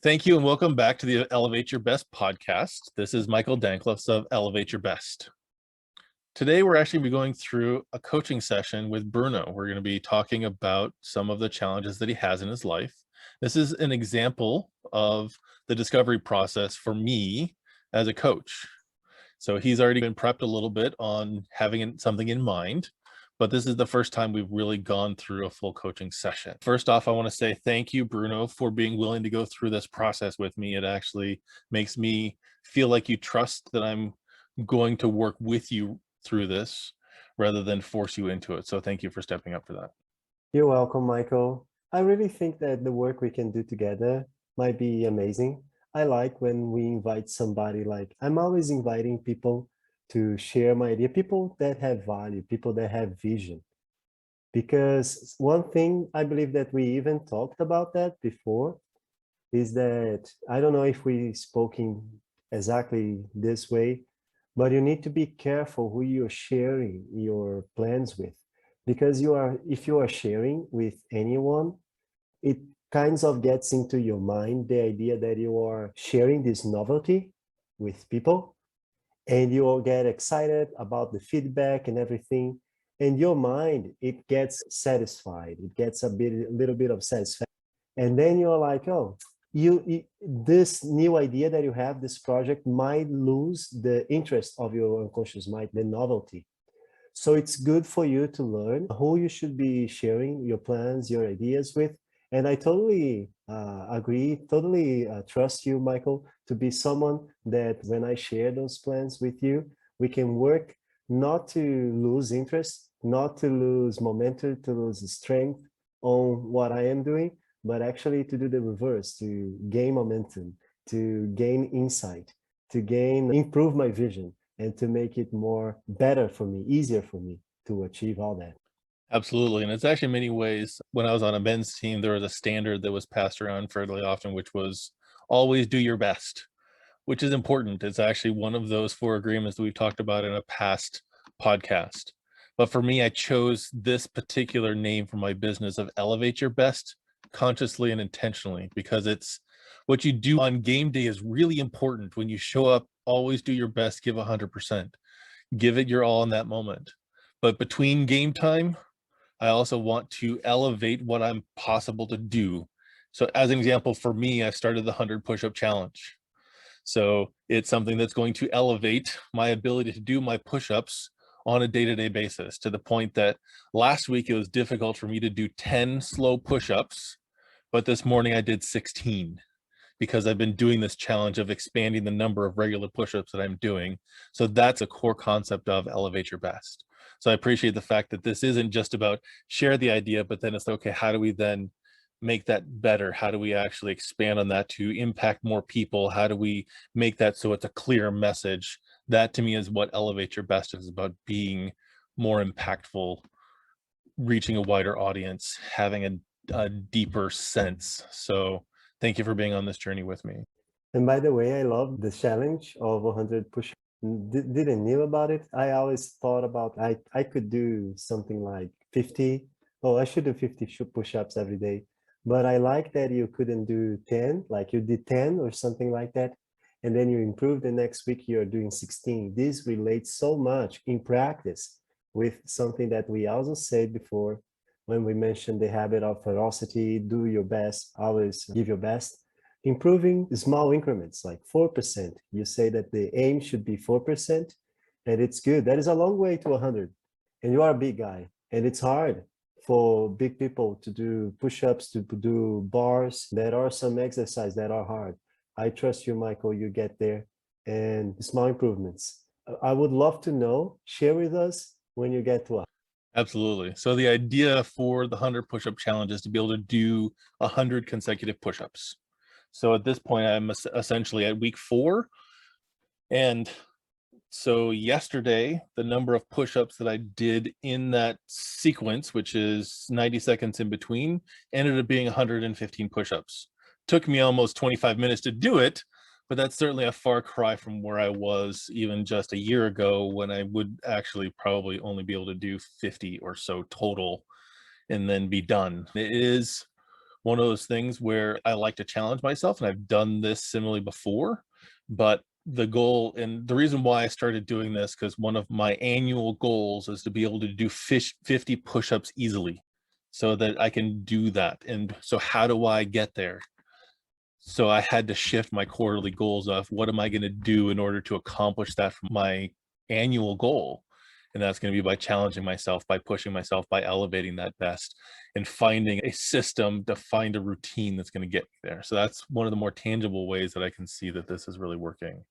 Thank you and welcome back to the Elevate Your Best podcast. This is Michael Danklos of Elevate Your Best. Today, we're actually going to be going through a coaching session with Bruno. We're going to be talking about some of the challenges that he has in his life. This is an example of the discovery process for me as a coach. So he's already been prepped a little bit on having something in mind, but this is the first time we've really gone through a full coaching session. First off, I want to say thank you, Bruno, for being willing to go through this process with me. It actually makes me feel like you trust that I'm going to work with you through this rather than force you into it. So thank you for stepping up for that. You're welcome, Michael. I really think that the work we can do together might be amazing. I like when we invite somebody, like I'm always inviting people to share my idea, people that have value, people that have vision. Because one thing I believe that we even talked about that before is that, I don't know if we spoke in exactly this way, but you need to be careful who you're sharing your plans with. Because if you are sharing with anyone, it kinds of gets into your mind the idea that you are sharing this novelty with people, and you all get excited about the feedback and everything. And your mind, it gets satisfied. It gets a little bit of satisfaction. And then you're like, oh, this new idea that you have, this project might lose the interest of your unconscious mind, the novelty. So it's good for you to learn who you should be sharing your plans, your ideas with. And I totally agree, totally trust you, Michael, to be someone that when I share those plans with you, we can work not to lose interest, not to lose momentum, to lose strength on what I am doing, but actually to do the reverse, to gain momentum, to gain insight, to improve my vision, and to make it better for me, easier for me to achieve all that. Absolutely. And it's actually in many ways, when I was on a men's team, there was a standard that was passed around fairly often, which was always do your best, which is important. It's actually one of those 4 agreements that we've talked about in a past podcast. But for me, I chose this particular name for my business of Elevate Your Best consciously and intentionally, because it's what you do on game day is really important. When you show up, always do your best, give 100%, give it your all in that moment. But between game time, I also want to elevate what I'm possible to do. So as an example, for me, I started the 100 push-up challenge. So it's something that's going to elevate my ability to do my push-ups on a day-to-day basis, to the point that last week it was difficult for me to do 10 slow push-ups, but this morning I did 16 because I've been doing this challenge of expanding the number of regular push-ups that I'm doing. So that's a core concept of Elevate Your Best. So I appreciate the fact that this isn't just about share the idea, but then it's okay, how do we then make that better? How do we actually expand on that to impact more people? How do we make that so it's a clear message? That to me is what Elevate Your Best is about, being more impactful, reaching a wider audience, having a deeper sense. So thank you for being on this journey with me. And by the way, I love the challenge of 100 push-ups. Didn't know about it. I always thought about I could do something like 50. Oh, I should do 50 push-ups every day. But I like that you couldn't do 10, like you did 10 or something like that. And then you improve the next week, you're doing 16. This relates so much in practice with something that we also said before when we mentioned the habit of ferocity, do your best, always give your best. Improving small increments, like 4%. You say that the aim should be 4%, and it's good. That is a long way to 100. And you are a big guy, and it's hard for big people to do push-ups, to do bars. There are some exercises that are hard. I trust you, Michael, you get there. And small improvements. I would love to know, share with us when you get to 100. Absolutely. So the idea for the 100 push-up challenge is to be able to do 100 consecutive push-ups. So at this point, I'm essentially at week 4. And so yesterday, the number of push-ups that I did in that sequence, which is 90 seconds in between, ended up being 115 push-ups. Took me almost 25 minutes to do it, but that's certainly a far cry from where I was even just a year ago, when I would actually probably only be able to do 50 or so total and then be done. It is one of those things where I like to challenge myself, and I've done this similarly before. But the goal and the reason why I started doing this, because one of my annual goals is to be able to do 50 push-ups easily so that I can do that. And so how do I get there? So I had to shift my quarterly goals of what am I going to do in order to accomplish that from my annual goal. And that's going to be by challenging myself, by pushing myself, by elevating that best and finding a system to find a routine that's going to get me there. So that's one of the more tangible ways that I can see that this is really working.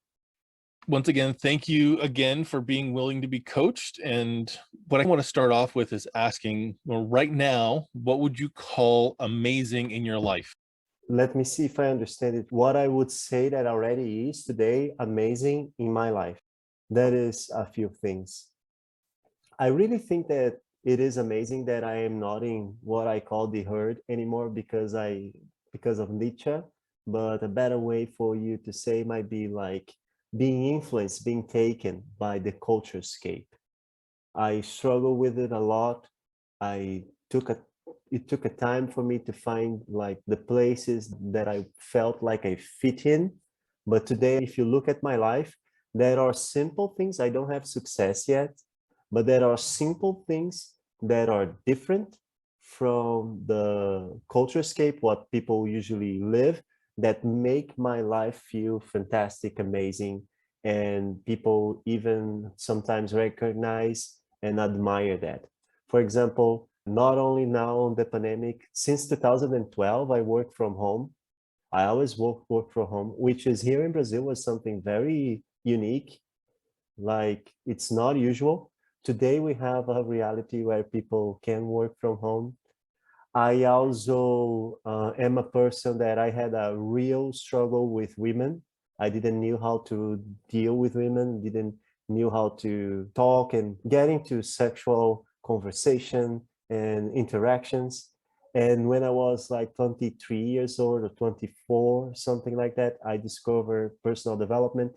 Once again, thank you again for being willing to be coached. And what I want to start off with is asking, well, right now, what would you call amazing in your life? Let me see if I understand it. What I would say that already is today amazing in my life. That is a few things. I really think that it is amazing that I am not in what I call the herd anymore because of Nietzsche, but a better way for you to say might be like being influenced, being taken by the culture scape. I struggle with it a lot. I took a it took a time for me to find like the places that I felt like I fit in. But today, if you look at my life, there are simple things. I don't have success yet, but there are simple things that are different from the culture scape, what people usually live, that make my life feel fantastic, amazing, and people even sometimes recognize and admire that. For example, not only now on the pandemic, since 2012, I work from home. I always work from home, which is here in Brazil was something very unique. Like it's not usual. Today we have a reality where people can work from home. I also am a person that I had a real struggle with women. I didn't knew how to deal with women, didn't knew how to talk and get into sexual conversation and interactions. And when I was like 23 years old or 24, something like that, I discovered personal development.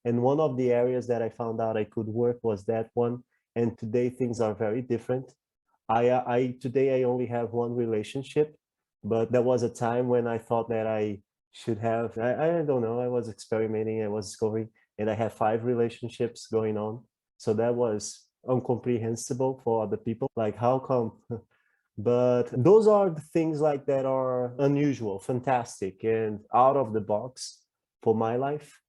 And one of the areas that I found out I could work was that one. And today things are very different. I today I only have one relationship, but there was a time when I thought that I should have, I don't know, I was experimenting, I was discovering, and I have 5 relationships going on. So that was incomprehensible for other people. Like, how come? But those are the things like that are unusual, fantastic, and out of the box for my life.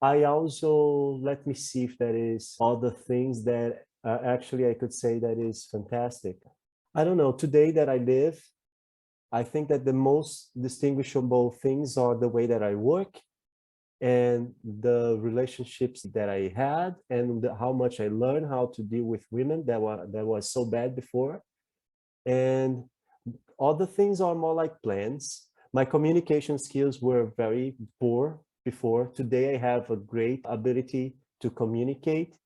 I also, let me see if there is other things that actually I could say that is fantastic. I don't know, today that I live, I think that the most distinguishable things are the way that I work and the relationships that I had and how much I learned how to deal with women that was so bad before. And other things are more like plans. My communication skills were very poor before. Today, I have a great ability to communicate,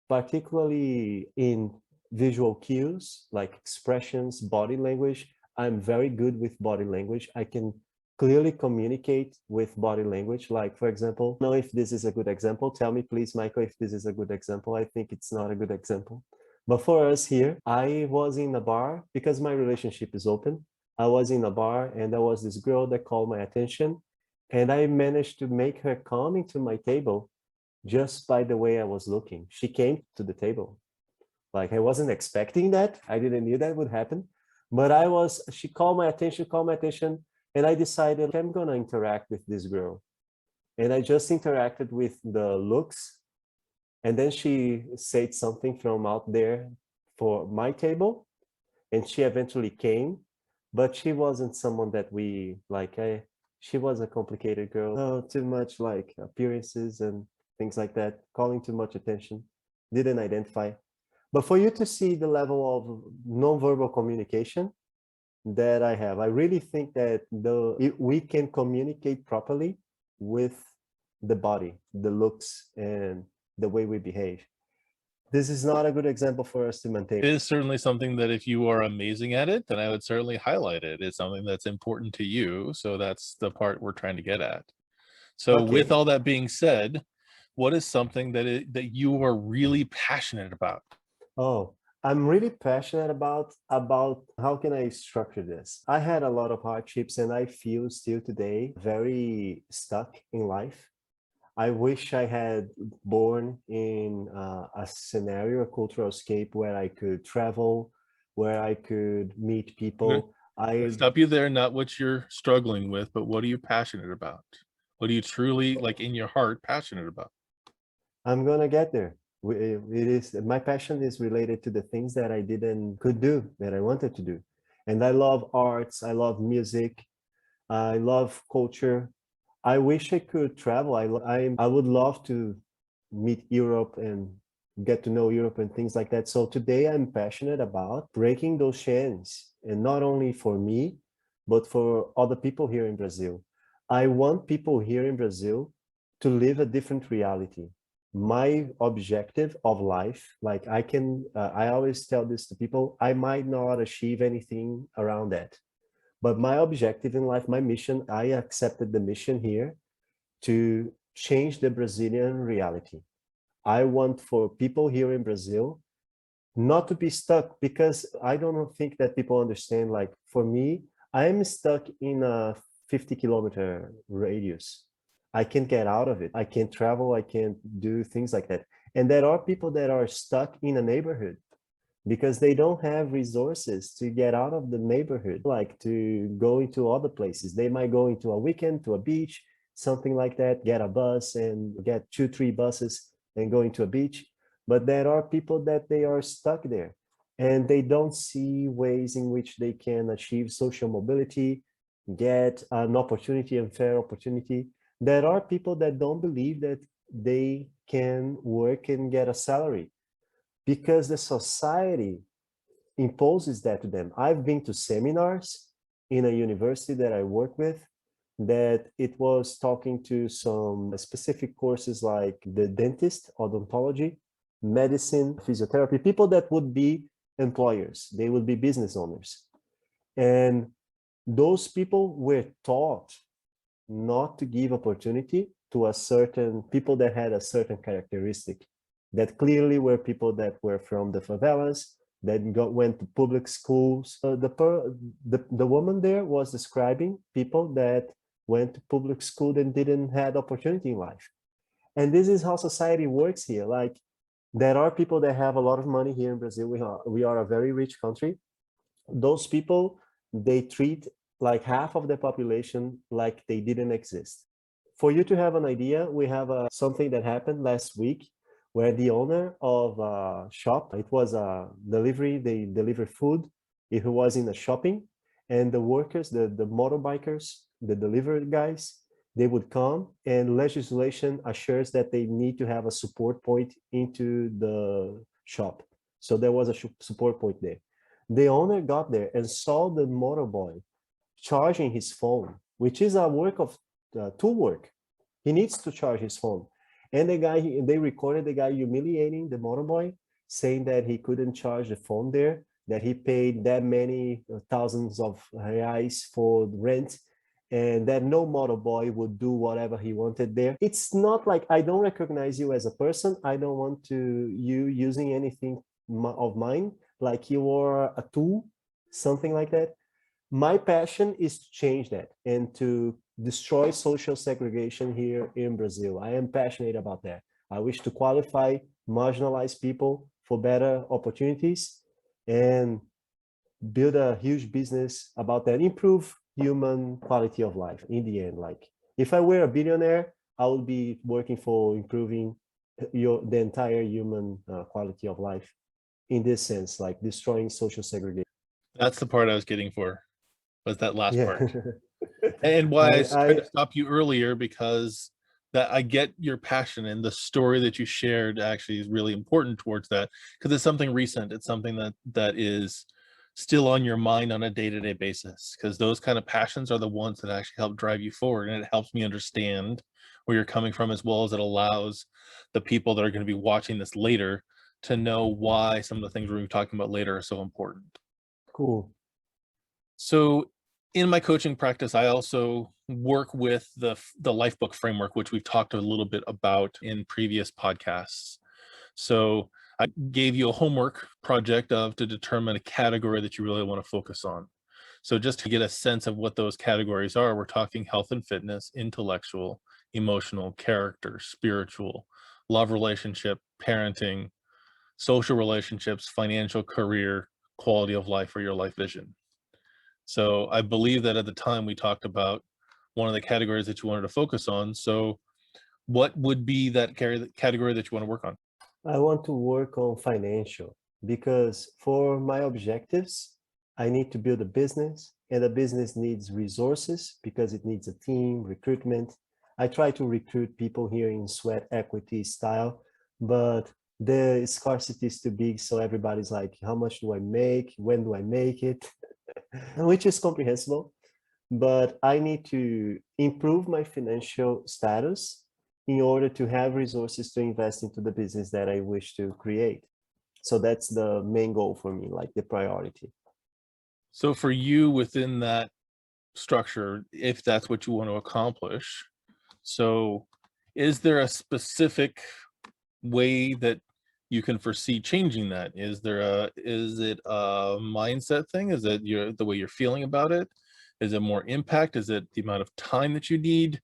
particularly in visual cues like expressions, body language. I'm very good with body language. I can clearly communicate with body language. Like, for example, I don't know if this is a good example. Tell me, please, Michael, if this is a good example. I think it's not a good example. But for us here, I was in a bar because my relationship is open. I was in a bar and there was this girl that called my attention and I managed to make her come into my table just by the way I was looking. She came to the table. Like I wasn't expecting that. I didn't knew that would happen. But she called my attention, and I decided I'm gonna interact with this girl. And I just interacted with the looks. And then she said something from out there for my table. And she eventually came, but she wasn't someone that we like. She was a complicated girl. Oh, too much like appearances and things like that, calling too much attention, didn't identify. But for you to see the level of nonverbal communication that I have, I really think that we can communicate properly with the body, the looks, and the way we behave. This is not a good example for us to maintain. It is certainly something that if you are amazing at it, then I would certainly highlight it. It's something that's important to you. So that's the part we're trying to get at. So with Okay. all that being said, what is something that you are really passionate about? Oh, I'm really passionate about how can I structure this. I had a lot of hardships and I feel still today very stuck in life. I wish I had born in a scenario, a cultural scape where I could travel, where I could meet Okay. people. Let's stop you there, not what you're struggling with, but what are you passionate about? What are you truly, like, in your heart passionate about? I'm gonna get there. It is my passion is related to the things that I didn't could do that I wanted to do, and I love arts. I love music. I love culture. I wish I could travel. I would love to meet Europe and get to know Europe and things like that. So today I'm passionate about breaking those chains, and not only for me, but for other people here in Brazil. I want people here in Brazil to live a different reality. My objective of life, like I always tell this to people, I might not achieve anything around that. But my objective in life, my mission, I accepted the mission here to change the Brazilian reality. I want for people here in Brazil not to be stuck, because I don't think that people understand. Like for me, I am stuck in a 50-kilometer radius. I can't get out of it. I can't travel. I can't do things like that. And there are people that are stuck in a neighborhood because they don't have resources to get out of the neighborhood, like to go into other places. They might go into a weekend to a beach, something like that, get a bus and get 2, 3 buses and go into a beach. But there are people that they are stuck there and they don't see ways in which they can achieve social mobility, get an opportunity and fair opportunity. There are people that don't believe that they can work and get a salary because the society imposes that to them. I've been to seminars in a university that I work with that it was talking to some specific courses like the dentist, odontology, medicine, physiotherapy, people that would be employers, they would be business owners. And those people were taught not to give opportunity to a certain people that had a certain characteristic, that clearly were people that were from the favelas, that went to public schools. The woman there was describing people that went to public school and didn't have opportunity in life. And this is how society works here. Like there are people that have a lot of money here in Brazil. We are a very rich country. Those people, they treat like half of the population like they didn't exist. For you to have an idea, we have something that happened last week where the owner of a shop, it was a delivery, they deliver food. It was in a shopping, and the workers, the motorbikers, the delivery guys, they would come, and legislation assures that they need to have a support point into the shop. So there was a support point there. The owner got there and saw the motorboy charging his phone, which is a work of tool work. He needs to charge his phone. And they recorded the guy humiliating the motorboy, saying that he couldn't charge the phone there, that he paid that many thousands of reais for rent, and that no motorboy would do whatever he wanted there. It's not like I don't recognize you as a person. I don't want to you using anything of mine, like you are a tool, something like that. My passion is to change that and to destroy social segregation here in Brazil. I am passionate about that. I wish to qualify marginalized people for better opportunities and build a huge business about that, improve human quality of life in the end. Like if I were a billionaire, I would be working for improving the entire human quality of life in this sense, like destroying social segregation. That's the part I was getting for, was that last Yeah. part. And why I tried I to stop you earlier, because that I get your passion, and the story that you shared actually is really important towards that, because it's something recent. It's something that is still on your mind on a day-to-day basis, because those kind of passions are the ones that actually help drive you forward, and it helps me understand where you're coming from, as well as it allows the people that are going to be watching this later to know why some of the things we're going to be talking about later are so important. Cool. So in my coaching practice, I also work with the Lifebook Framework, which we've talked a little bit about in previous podcasts. So I gave you a homework project to determine a category that you really want to focus on. So just to get a sense of what those categories are, we're talking health and fitness, intellectual, emotional, character, spiritual, love relationship, parenting, social relationships, financial, career, quality of life, or your life vision. So I believe that at the time we talked about one of the categories that you wanted to focus on. So what would be that category that you want to work on? I want to work on financial because for my objectives, I need to build a business and a business needs resources because it needs a team, recruitment. I try to recruit people here in sweat equity style, but the scarcity is too big. So everybody's like, how much do I make? When do I make it? Which is comprehensible. But I need to improve my financial status in order to have resources to invest into the business that I wish to create. So that's the main goal for me, like the priority. So for you within that structure, if that's what you want to accomplish, so is there a specific way that you can foresee changing that? Is it a mindset thing? Is it the way you're feeling about it? Is it more impact? Is it the amount of time that you need?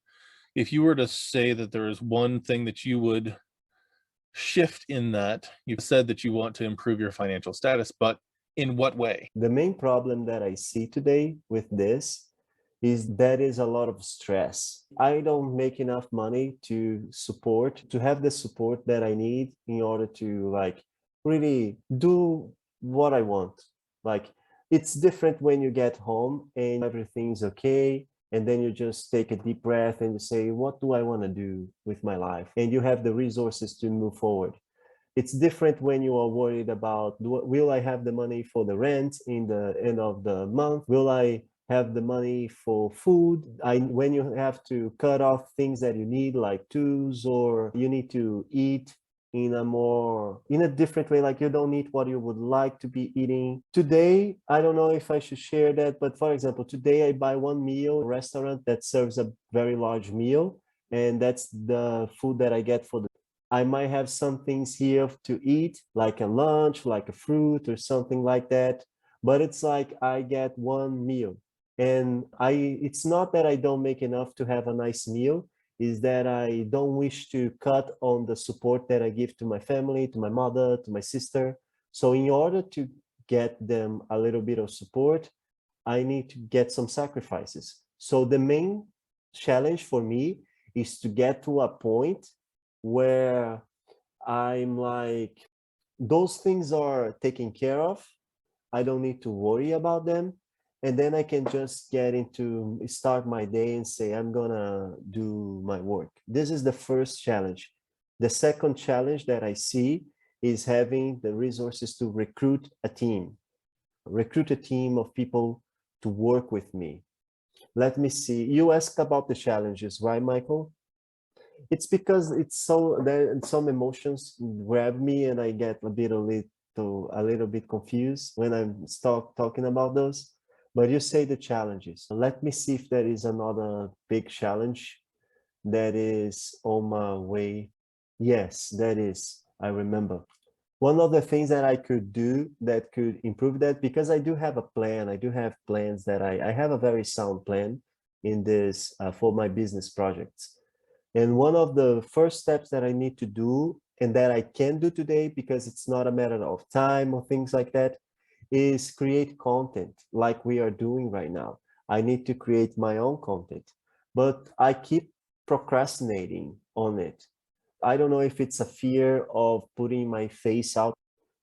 If you were to say that there is one thing that you would shift in that, you said that you want to improve your financial status, but in what way? The main problem that I see today with this is there is a lot of stress. I don't make enough money to have the support that I need in order to like really do what I want. Like it's different when you get home and everything's okay. And then you just take a deep breath and you say, what do I want to do with my life? And you have the resources to move forward. It's different when you are worried about, will I have the money for the rent in the end of the month? Will I have the money for food? When you have to cut off things that you need, like tools, or you need to eat in a different way, like you don't eat what you would like to be eating. Today, I don't know if I should share that, but for example, today I buy one meal, a restaurant that serves a very large meal, and that's the food that I get for the I might have some things here to eat, like a lunch, like a fruit or something like that. But it's like I get one meal. And it's not that I don't make enough to have a nice meal, is that I don't wish to cut on the support that I give to my family, to my mother, to my sister. So in order to get them a little bit of support, I need to get some sacrifices. So the main challenge for me is to get to a point where I'm like, those things are taken care of. I don't need to worry about them. And then I can just start my day and say, I'm gonna do my work. This is the first challenge. The second challenge that I see is having the resources to recruit a team of people to work with me. Let me see. You asked about the challenges, right, Michael? It's because some emotions grab me and I get a little bit confused when I'm talking about those. But you say the challenges. Let me see if there is another big challenge that is on my way. Yes, that is. I remember. One of the things that I could do that could improve that, because I do have a plan, I do have plans that I have a very sound plan in this for my business projects. And one of the first steps that I need to do and that I can do today, because it's not a matter of time or things like that, is create content like we are doing right now. I need to create my own content, but I keep procrastinating on it. I don't know if it's a fear of putting my face out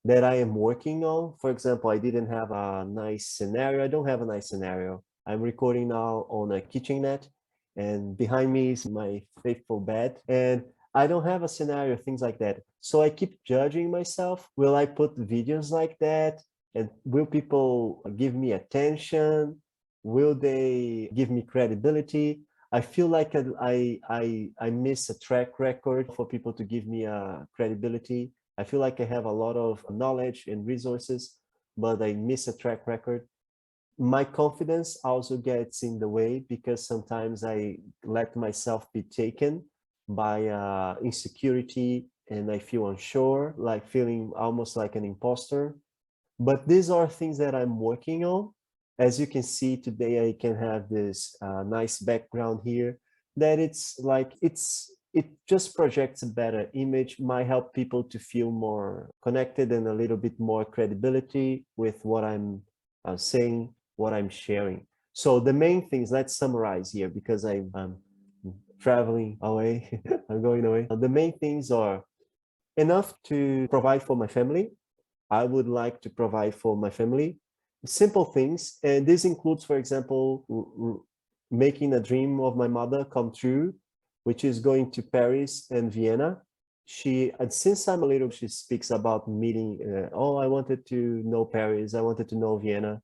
that I am working on. For example, I didn't have a nice scenario. I don't have a nice scenario. I'm recording now on a kitchenette, and behind me is my faithful bed. And I don't have a scenario, things like that. So I keep judging myself. Will I put videos like that? And will people give me attention? Will they give me credibility? I feel like I miss a track record for people to give me a credibility. I feel like I have a lot of knowledge and resources, but I miss a track record. My confidence also gets in the way because sometimes I let myself be taken by insecurity and I feel unsure, like feeling almost like an imposter. But these are things that I'm working on. As you can see today, I can have this nice background here that it's like, it just projects a better image, might help people to feel more connected and a little bit more credibility with what I'm saying, what I'm sharing. So the main things, let's summarize here because I'm traveling away, I'm going away. The main things are enough to provide for my family. I would like to provide for my family. Simple things, and this includes, for example, making a dream of my mother come true, which is going to Paris and Vienna. She, since I'm a little, she speaks about meeting, oh, I wanted to know Paris, I wanted to know Vienna.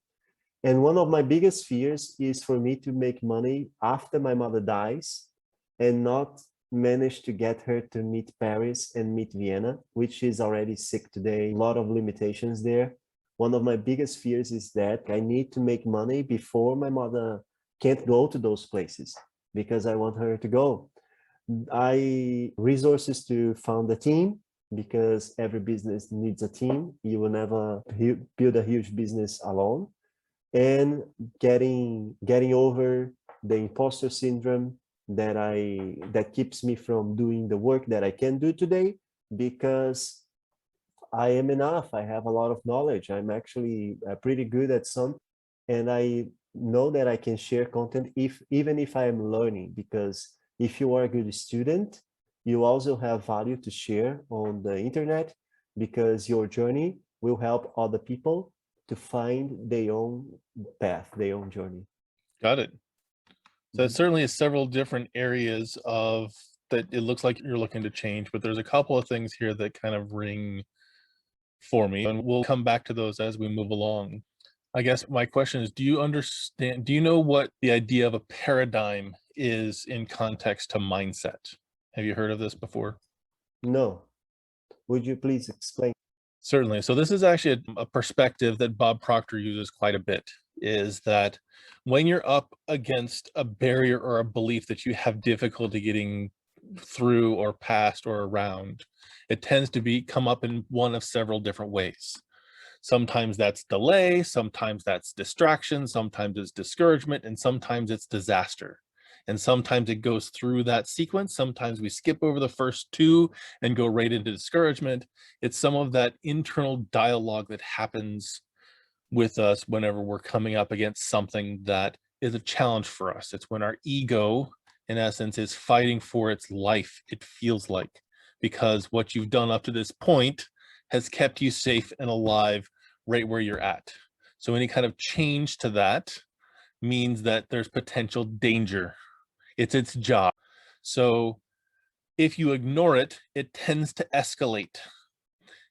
And one of my biggest fears is for me to make money after my mother dies and not manage to get her to meet Paris and meet Vienna, which is already sick today. A lot of limitations there. One of my biggest fears is that I need to make money before my mother can't go to those places because I want her to go. I resources to found a team because every business needs a team. You will never build a huge business alone. And getting over the imposter syndrome that keeps me from doing the work that I can do today, because I am enough. I have a lot of knowledge. I'm actually pretty good at some, and I know that I can share content even if I am learning, because if you are a good student, you also have value to share on the internet, because your journey will help other people to find their own path, their own journey. Got it. So it certainly is several different areas of that it looks like you're looking to change, but there's a couple of things here that kind of ring for me, and we'll come back to those as we move along. I guess my question is, do you know what the idea of a paradigm is in context to mindset? Have you heard of this before? No. Would you please explain? Certainly. So this is actually a perspective that Bob Proctor uses quite a bit, is that when you're up against a barrier or a belief that you have difficulty getting through or past or around, it tends to come up in one of several different ways. Sometimes that's delay, sometimes that's distraction, sometimes it's discouragement, and sometimes it's disaster. And sometimes it goes through that sequence. Sometimes we skip over the first two and go right into discouragement. It's some of that internal dialogue that happens with us whenever we're coming up against something that is a challenge for us. It's when our ego, in essence, is fighting for its life, it feels like, because what you've done up to this point has kept you safe and alive right where you're at. So any kind of change to that means that there's potential danger. It's its job. So if you ignore it, it tends to escalate.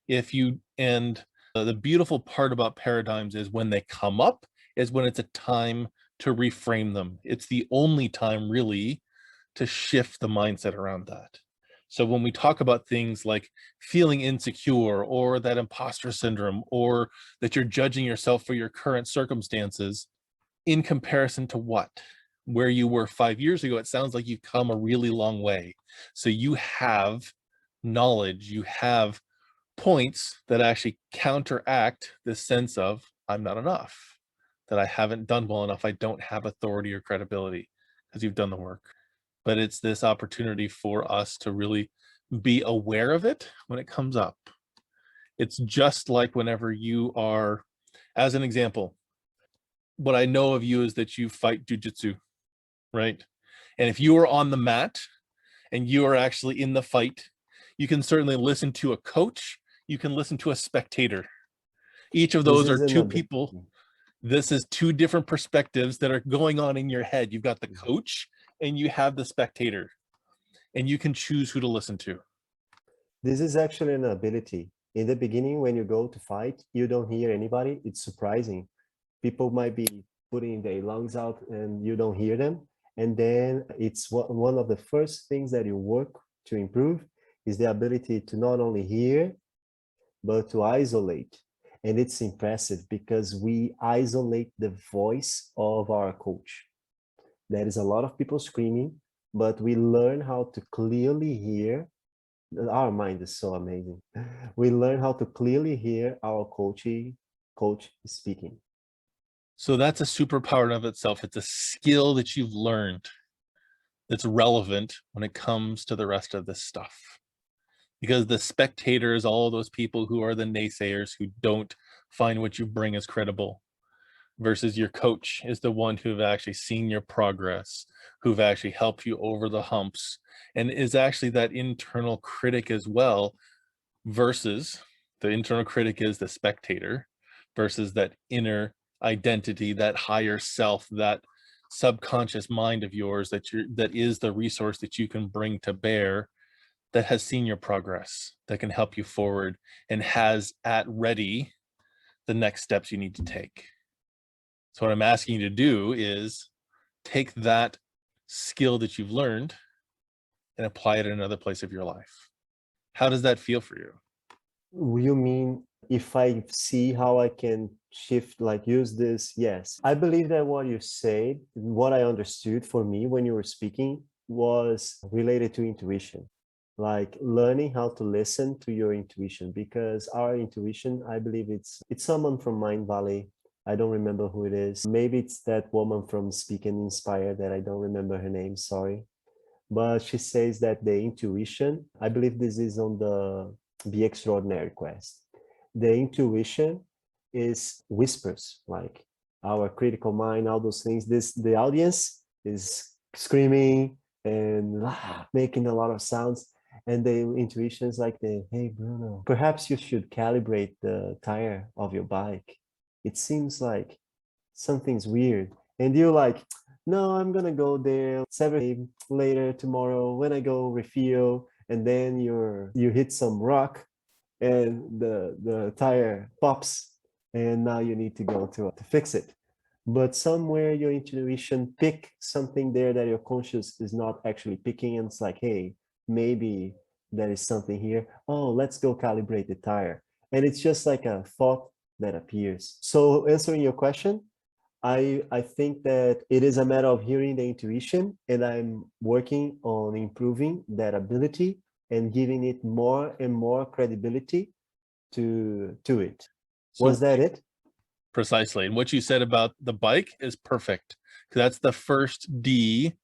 And the beautiful part about paradigms is when they come up is when it's a time to reframe them. It's the only time really to shift the mindset around that. So when we talk about things like feeling insecure or that imposter syndrome, or that you're judging yourself for your current circumstances in comparison to what? Where you were 5 years ago, it sounds like you've come a really long way. So you have knowledge, you have points that actually counteract this sense of I'm not enough, that I haven't done well enough, I don't have authority or credibility, because you've done the work. But it's this opportunity for us to really be aware of it when it comes up. It's just like whenever you are, as an example, what I know of you is that you fight jujitsu, right? And if you are on the mat and you are actually in the fight, you can certainly listen to a coach, you can listen to a spectator. Each of This those is are two another. people. This is two different perspectives that are going on in your head. You've got the coach and you have the spectator, and you can choose who to listen to. This is actually an ability. In the beginning, when you go to fight, you don't hear anybody. It's surprising. People might be putting their lungs out and you don't hear them. And then it's one of the first things that you work to improve is the ability to not only hear, but to isolate. And it's impressive because we isolate the voice of our coach. There is a lot of people screaming, but we learn how to clearly hear Our mind is so amazing. We learn how to clearly hear our coach speaking. So that's a superpower in of itself. It's a skill that you've learned that's relevant when it comes to the rest of this stuff. Because the spectators, all those people who are the naysayers who don't find what you bring as credible, versus your coach is the one who've actually seen your progress, who've actually helped you over the humps, and is actually that internal critic as well, versus the internal critic is the spectator, versus that inner identity, that higher self, that subconscious mind of yours that is the resource that you can bring to bear, that has seen your progress, that can help you forward and has at ready the next steps you need to take. So what I'm asking you to do is take that skill that you've learned and apply it in another place of your life. How does that feel for you? You mean if I see how I can shift, like use this? Yes. I believe that what you said, what I understood for me when you were speaking was related to intuition, like learning how to listen to your intuition, because our intuition, I believe it's someone from Mind Valley. I don't remember who it is. Maybe it's that woman from Speak and Inspire that I don't remember her name, sorry. But she says that the intuition, I believe this is on the Be Extraordinary quest. The intuition is whispers, like our critical mind, all those things. The audience is screaming and making a lot of sounds. And the intuition is like hey, Bruno, perhaps you should calibrate the tire of your bike. It seems like something's weird. And you're like, no, I'm gonna go there 7 later tomorrow when I go refuel. And then you hit some rock and the tire pops and now you need to go to fix it. But somewhere your intuition pick something there that your conscious is not actually picking, and it's like, hey, maybe there is something here. Oh, let's go calibrate the tire. And it's just like a thought that appears. So answering your question, I think that it is a matter of hearing the intuition, and I'm working on improving that ability and giving it more and more credibility to it. So Was that it? precisely. And what you said about the bike is perfect. That's the first D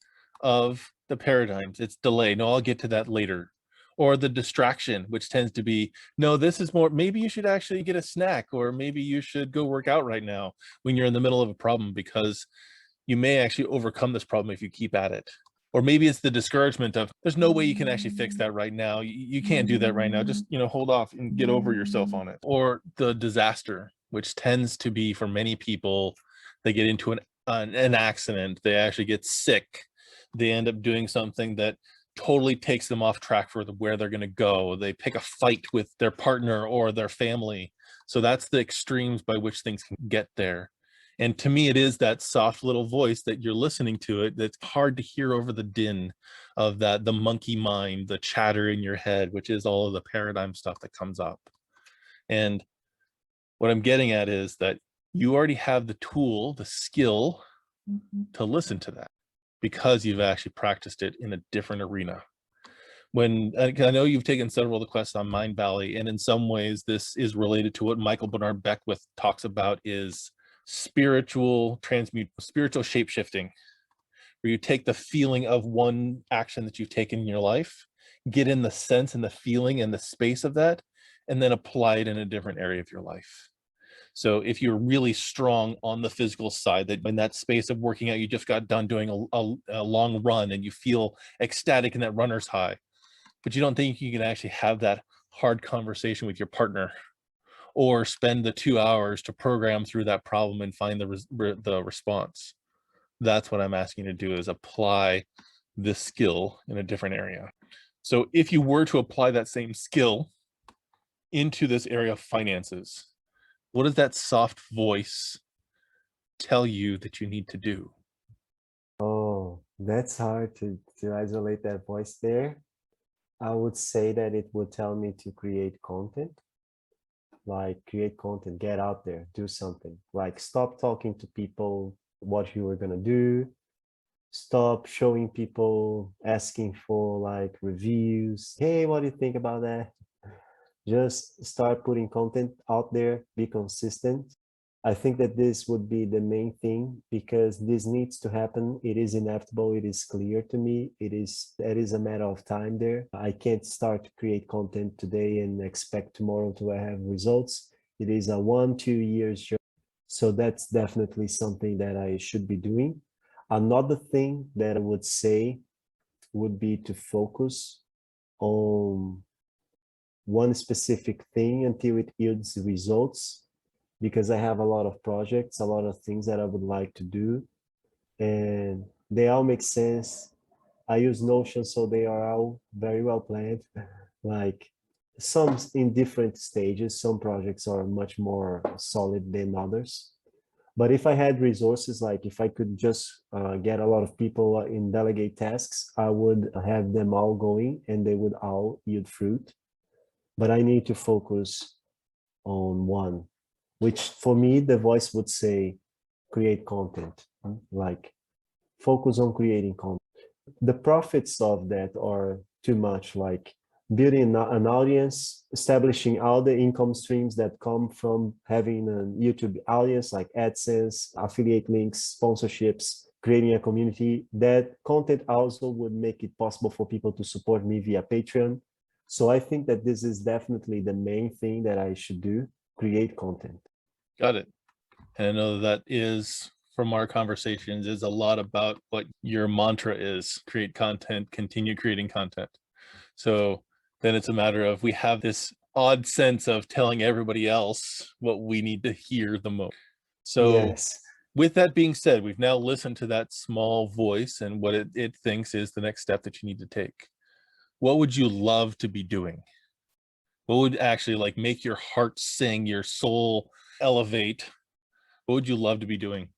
of the paradigms. It's delay. No, I'll get to that later. Or the distraction, which tends to be, no, this is more, maybe you should actually get a snack, or maybe you should go work out right now when you're in the middle of a problem, because you may actually overcome this problem if you keep at it. Or maybe it's the discouragement of, there's no way you can actually fix that right now. You can't do that right now. Just, hold off and get over yourself on it. Or the disaster, which tends to be for many people, they get into an accident, they actually get sick, they end up doing something that totally takes them off track for where they're going to go. They pick a fight with their partner or their family. So that's the extremes by which things can get there. And to me, it is that soft little voice that you're listening to it that's hard to hear over the din of that, the monkey mind, the chatter in your head, which is all of the paradigm stuff that comes up. And what I'm getting at is that you already have the tool, the skill to listen to that, because you've actually practiced it in a different arena. When I know you've taken several of the quests on Mind Valley, and in some ways this is related to what Michael Bernard Beckwith talks about, is spiritual shape shifting, where you take the feeling of one action that you've taken in your life, get in the sense and the feeling and the space of that, and then apply it in a different area of your life. So if you're really strong on the physical side, that in that space of working out, you just got done doing a long run and you feel ecstatic in that runner's high, but you don't think you can actually have that hard conversation with your partner, or spend the 2 hours to program through that problem and find the response. That's what I'm asking you to do, is apply this skill in a different area. So if you were to apply that same skill into this area of finances, what does that soft voice tell you that you need to do? Oh, that's hard to isolate that voice there. I would say that it would tell me to create content, like create content, get out there, do something, like stop talking to people what you were gonna do, Stop showing people, asking for like reviews. Hey, what do you think about that? Just start putting content out there, be consistent. I think that this would be the main thing because this needs to happen. It is inevitable. It is clear to me. That is a matter of time there. I can't start to create content today and expect tomorrow to have results. It is a 1-2 years journey. So that's definitely something that I should be doing. Another thing that I would say would be to focus on one specific thing until it yields results, because I have a lot of projects, a lot of things that I would like to do, and they all make sense. I use Notion, so they are all very well planned. Like some in different stages, some projects are much more solid than others. But if I had resources, like if I could just get a lot of people in delegate tasks, I would have them all going and they would all yield fruit. But I need to focus on one, which for me, the voice would say, create content, like focus on creating content. The profits of that are too much, like building an audience, establishing all the income streams that come from having a YouTube audience, like AdSense, affiliate links, sponsorships, creating a community. That content also would make it possible for people to support me via Patreon. So I think that this is definitely the main thing that I should do, create content. Got it. And I know that is, from our conversations, is a lot about what your mantra is: create content, continue creating content. So then it's a matter of, we have this odd sense of telling everybody else what we need to hear the most. So Yes. with that being said, we've now listened to that small voice and what it thinks is the next step that you need to take. What would you love to be doing? What would actually like make your heart sing, your soul elevate? What would you love to be doing?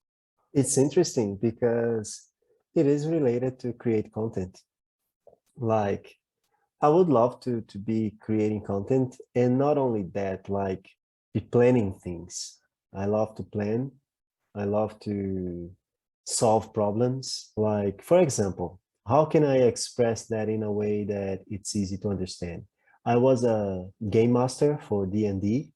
It's interesting because it is related to create content. Like I would love to be creating content, and not only that, like be planning things. I love to plan. I love to solve problems. Like, for example, how can I express that in a way that it's easy to understand? I was a game master for D&D.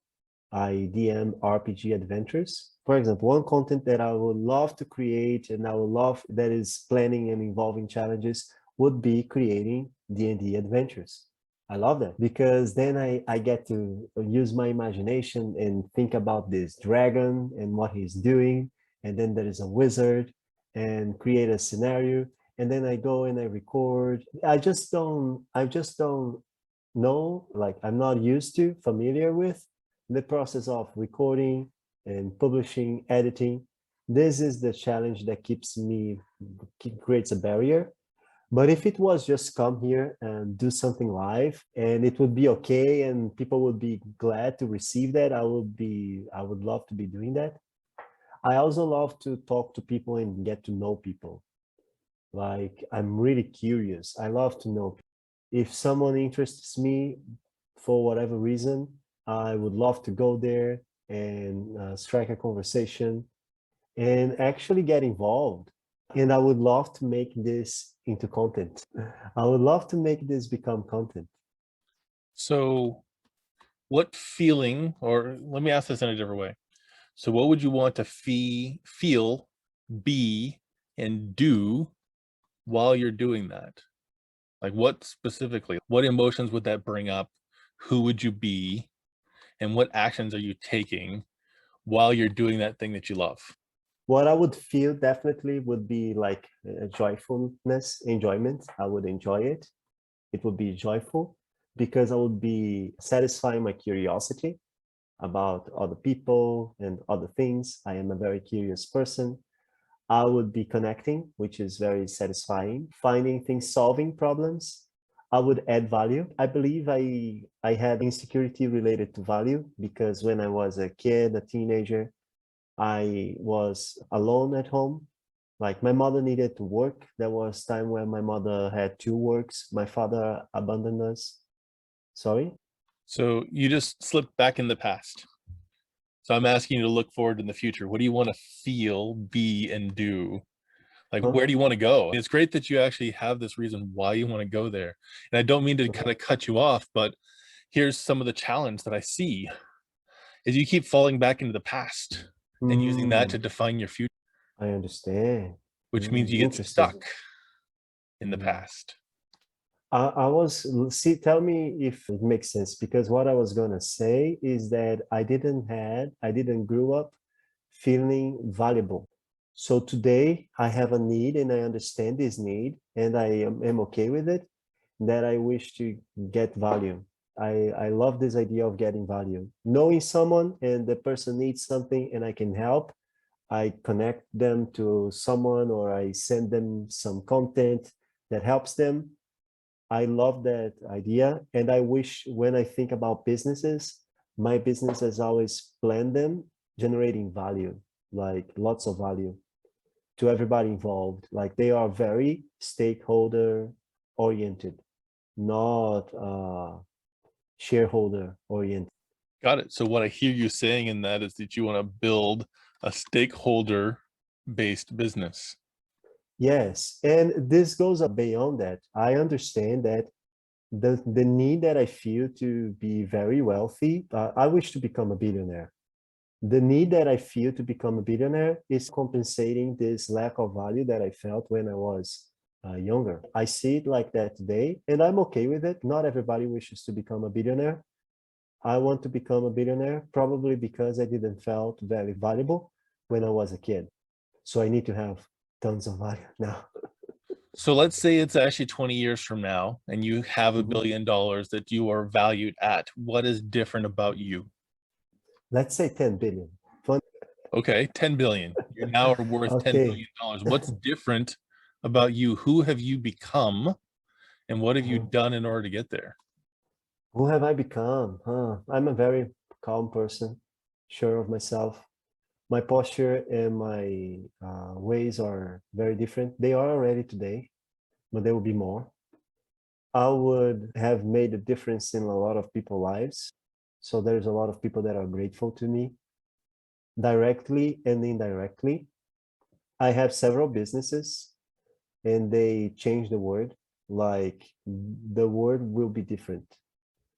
I DM RPG adventures. For example, one content that I would love to create and I would love that is planning and involving challenges would be creating D&D adventures. I love that because then I get to use my imagination and think about this dragon and what he's doing. And then there is a wizard and create a scenario. And then I go and I record. I just don't know, like I'm not used to, familiar with the process of recording and publishing, editing. This is the challenge that creates a barrier. But if it was just come here and do something live and it would be okay and people would be glad to receive that, I would love to be doing that. I also love to talk to people and get to know people. Like I'm really curious. I love to know. If someone interests me for whatever reason, I would love to go there and strike a conversation and actually get involved. And I would love to make this into content. I would love to make this become content. So what feeling, or let me ask this in a different way. So what would you want to feel, be, and do while you're doing that? Like what specifically, what emotions would that bring up? Who would you be? And what actions are you taking while you're doing that thing that you love? What I would feel definitely would be like a joyfulness, enjoyment. I would enjoy it. It would be joyful because I would be satisfying my curiosity about other people and other things. I am a very curious person. I would be connecting, which is very satisfying, finding things, solving problems. I would add value. I believe I had insecurity related to value because when I was a kid, a teenager, I was alone at home. Like my mother needed to work. There was time when my mother had two works. My father abandoned us. Sorry? So you just slipped back in the past. So I'm asking you to look forward in the future. What do you want to feel, be, and do Like, Huh? where do you want to go? It's great that you actually have this reason why you want to go there. And I don't mean to kind of cut you off, but here's some of the challenge that I see is you keep falling back into the past and using that to Mm, define your future, I understand. which means you get Interesting. stuck in the Mm. past. I was, see, tell me if it makes sense, because what I was gonna say is that I didn't grow up feeling valuable. So today I have a need and I understand this need and am okay with it, that I wish to get value. I love this idea of getting value. Knowing someone and the person needs something and I can help, I connect them to someone or I send them some content that helps them. I love that idea. And I wish when I think about businesses, my business has always planned them generating value, like lots of value to everybody involved. Like they are very stakeholder oriented, not shareholder oriented. Got it. So what I hear you saying in that is that you want to build a stakeholder based business. Yes. And this goes beyond that. I understand that the need that I feel to be very wealthy, I wish to become a billionaire. The need that I feel to become a billionaire is compensating this lack of value that I felt when I was younger. I see it like that today, and I'm okay with it. Not everybody wishes to become a billionaire. I want to become a billionaire probably because I didn't felt very valuable when I was a kid. So I need to have tons of value now. So let's say it's actually 20 years from now and you have $1 Mhm. billion that you are valued at. What is different about you? Let's say 10 billion. Fun. Okay, 10 billion. You now are worth $10 Okay. billion. What's different about you? Who have you become and what have you Uh-huh. done in order to get there? Who have I become? Huh? I'm a very calm person, sure of myself. My posture and my ways are very different. They are already today, but there will be more. I would have made a difference in a lot of people's lives. So there's a lot of people that are grateful to me, directly and indirectly. I have several businesses and they change the world. Like the world will be different.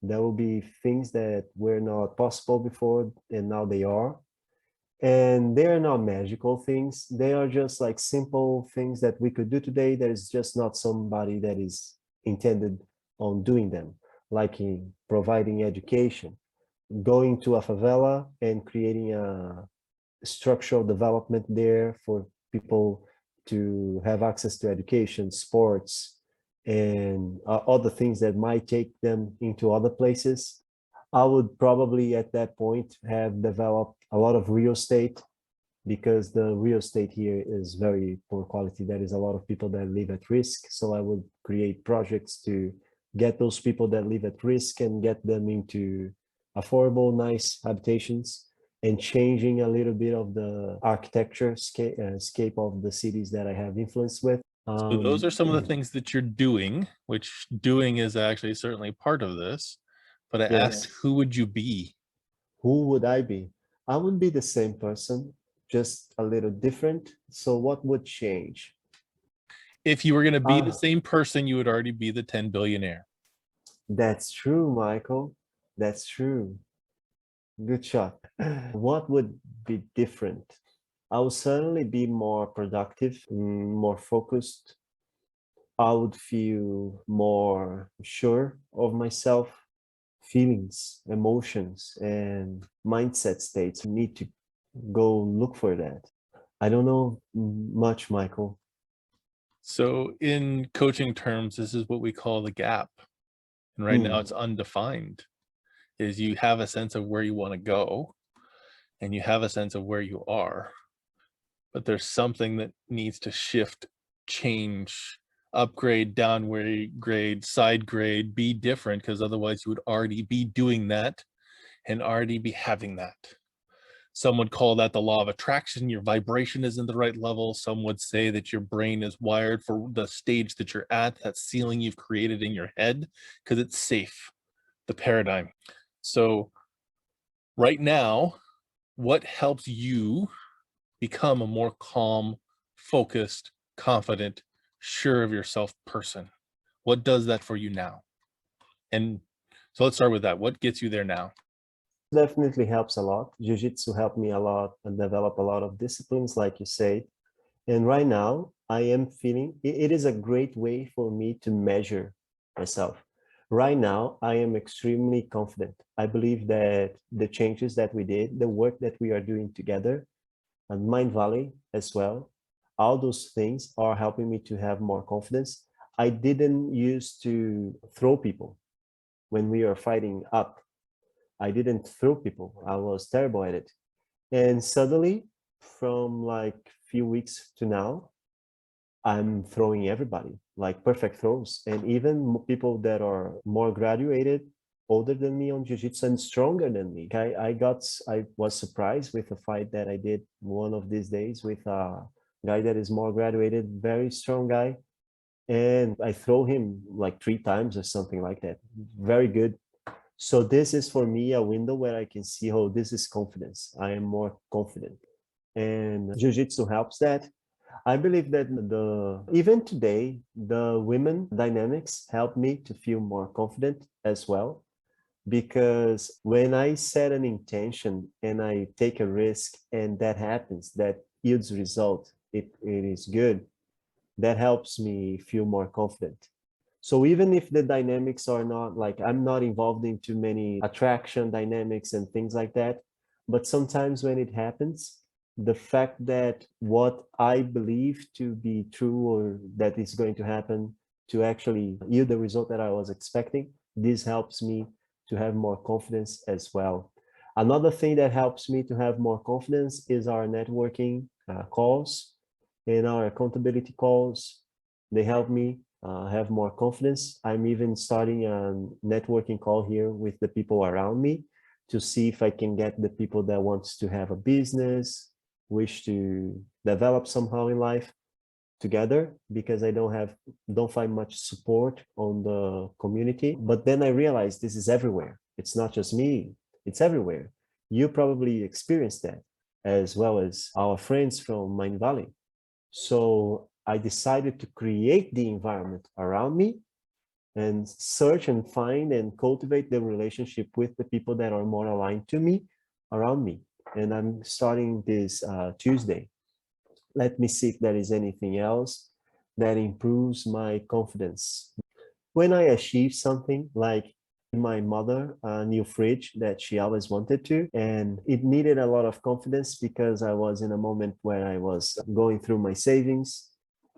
There will be things that were not possible before and now they are. And they're not magical things. They are just like simple things that we could do today. There's just not somebody that is intended on doing them, like in providing education, going to a favela and creating a structural development there for people to have access to education, sports, and other things that might take them into other places. I would probably at that point have developed a lot of real estate because the real estate here is very poor quality. There is a lot of people that live at risk. So I would create projects to get those people that live at risk and get them into affordable, nice habitations and changing a little bit of the architecture scape of the cities that I have influence with. So those are some of the things that you're doing, which doing is actually certainly part of this. But I asked, Yes. who would you be? Who would I be? I would be the same person, just a little different. So what would change? If you were going to be the Ah, same person, you would already be the 10 billionaire. that's true, Michael. That's true. Good shot. What would be different? I would certainly be more productive, more focused. I would feel more sure of myself. Feelings, emotions, and mindset states need to go look for that. I don't know much, Michael. So in coaching terms, this is what we call the gap. And right now Hmm. it's undefined. Is you have a sense of where you want to go and you have a sense of where you are, but there's something that needs to shift, change, upgrade, downgrade, side grade, be different, because otherwise you would already be doing that and already be having that. Some would call that the law of attraction. Your vibration isn't the right level. Some would say that your brain is wired for the stage that you're at, that ceiling you've created in your head, because it's safe, the paradigm. So right now, what helps you become a more calm, focused confident, sure of yourself person. What does that for you now? And so let's start with that. What gets you there now? Definitely helps a lot. Jiu-Jitsu helped me a lot and develop a lot of disciplines, like you say. And right now, I am feeling it is a great way for me to measure myself. Right now, I am extremely confident. I believe that the changes that we did, the work that we are doing together, and Mind Valley as well, all those things are helping me to have more confidence. I didn't used to throw people when we are fighting up. I didn't throw people. I was terrible at it. And suddenly, from like few weeks to now, I'm throwing everybody like perfect throws. And even people that are more graduated, older than me on jiu-jitsu and stronger than me. I was surprised with a fight that I did one of these days with a guy that is more graduated, very strong guy. And I throw him like 3 times or something like that. Very good. So this is for me a window where I can see, oh, this is confidence. I am more confident. And jiu-jitsu helps that. I believe that even today, the women dynamics help me to feel more confident as well. Because when I set an intention and I take a risk and that happens, that yields result, it is good, that helps me feel more confident. So even if the dynamics are not like, I'm not involved in too many attraction dynamics and things like that, but sometimes when it happens, the fact that what I believe to be true or that is going to happen to actually yield the result that I was expecting, this helps me to have more confidence as well. Another thing that helps me to have more confidence is our networking calls and our accountability calls. They help me have more confidence. I'm even starting a networking call here with the people around me to see if I can get the people that wants to have a business, wish to develop somehow in life together, because I don't find much support on the community. But then I realized this is everywhere. It's not just me, it's everywhere. You probably experienced that as well as our friends from Mind Valley. So I decided to create the environment around me and search and find and cultivate the relationship with the people that are more aligned to me around me. And I'm starting this Tuesday. Let me see if there is anything else that improves my confidence. When I achieve something, like my mother a new fridge that she always wanted to, and it needed a lot of confidence because I was in a moment where I was going through my savings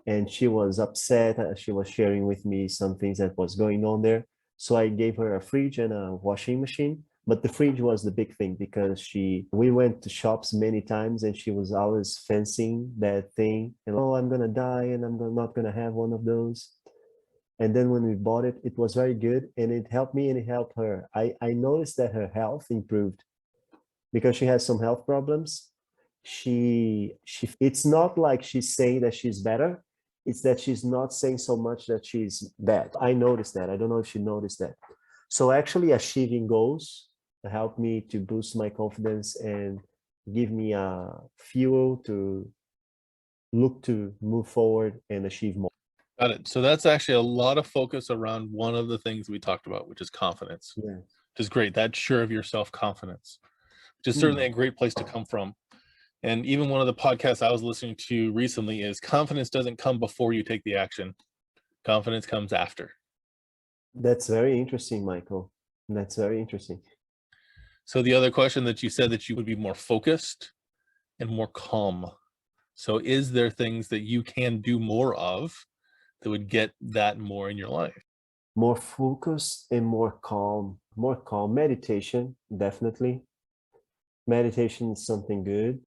and she was upset. She was sharing with me some things that was going on there. So I gave her a fridge and a washing machine. But the fridge was the big thing because we went to shops many times and she was always fencing that thing. And oh, I'm gonna die and not gonna have one of those. And then when we bought it, it was very good and it helped me and it helped her. I noticed that her health improved because she has some health problems. It's not like she's saying that she's better. It's that she's not saying so much that she's bad. I noticed that. I don't know if she noticed that. So actually achieving goals helped me to boost my confidence and give me a fuel to look to move forward and achieve more. Got it. So that's actually a lot of focus around one of the things we talked about, which is confidence, Yeah. which is great. That sure of yourself confidence, which is certainly a great place to come from. And even one of the podcasts I was listening to recently is confidence doesn't come before you take the action. Confidence comes after. That's very interesting, Michael. That's very interesting. So the other question that you said that you would be more focused and more calm. So is there things that you can do more of that would get that more in your life? More focused and more calm. More calm. Meditation, definitely. Meditation is something good.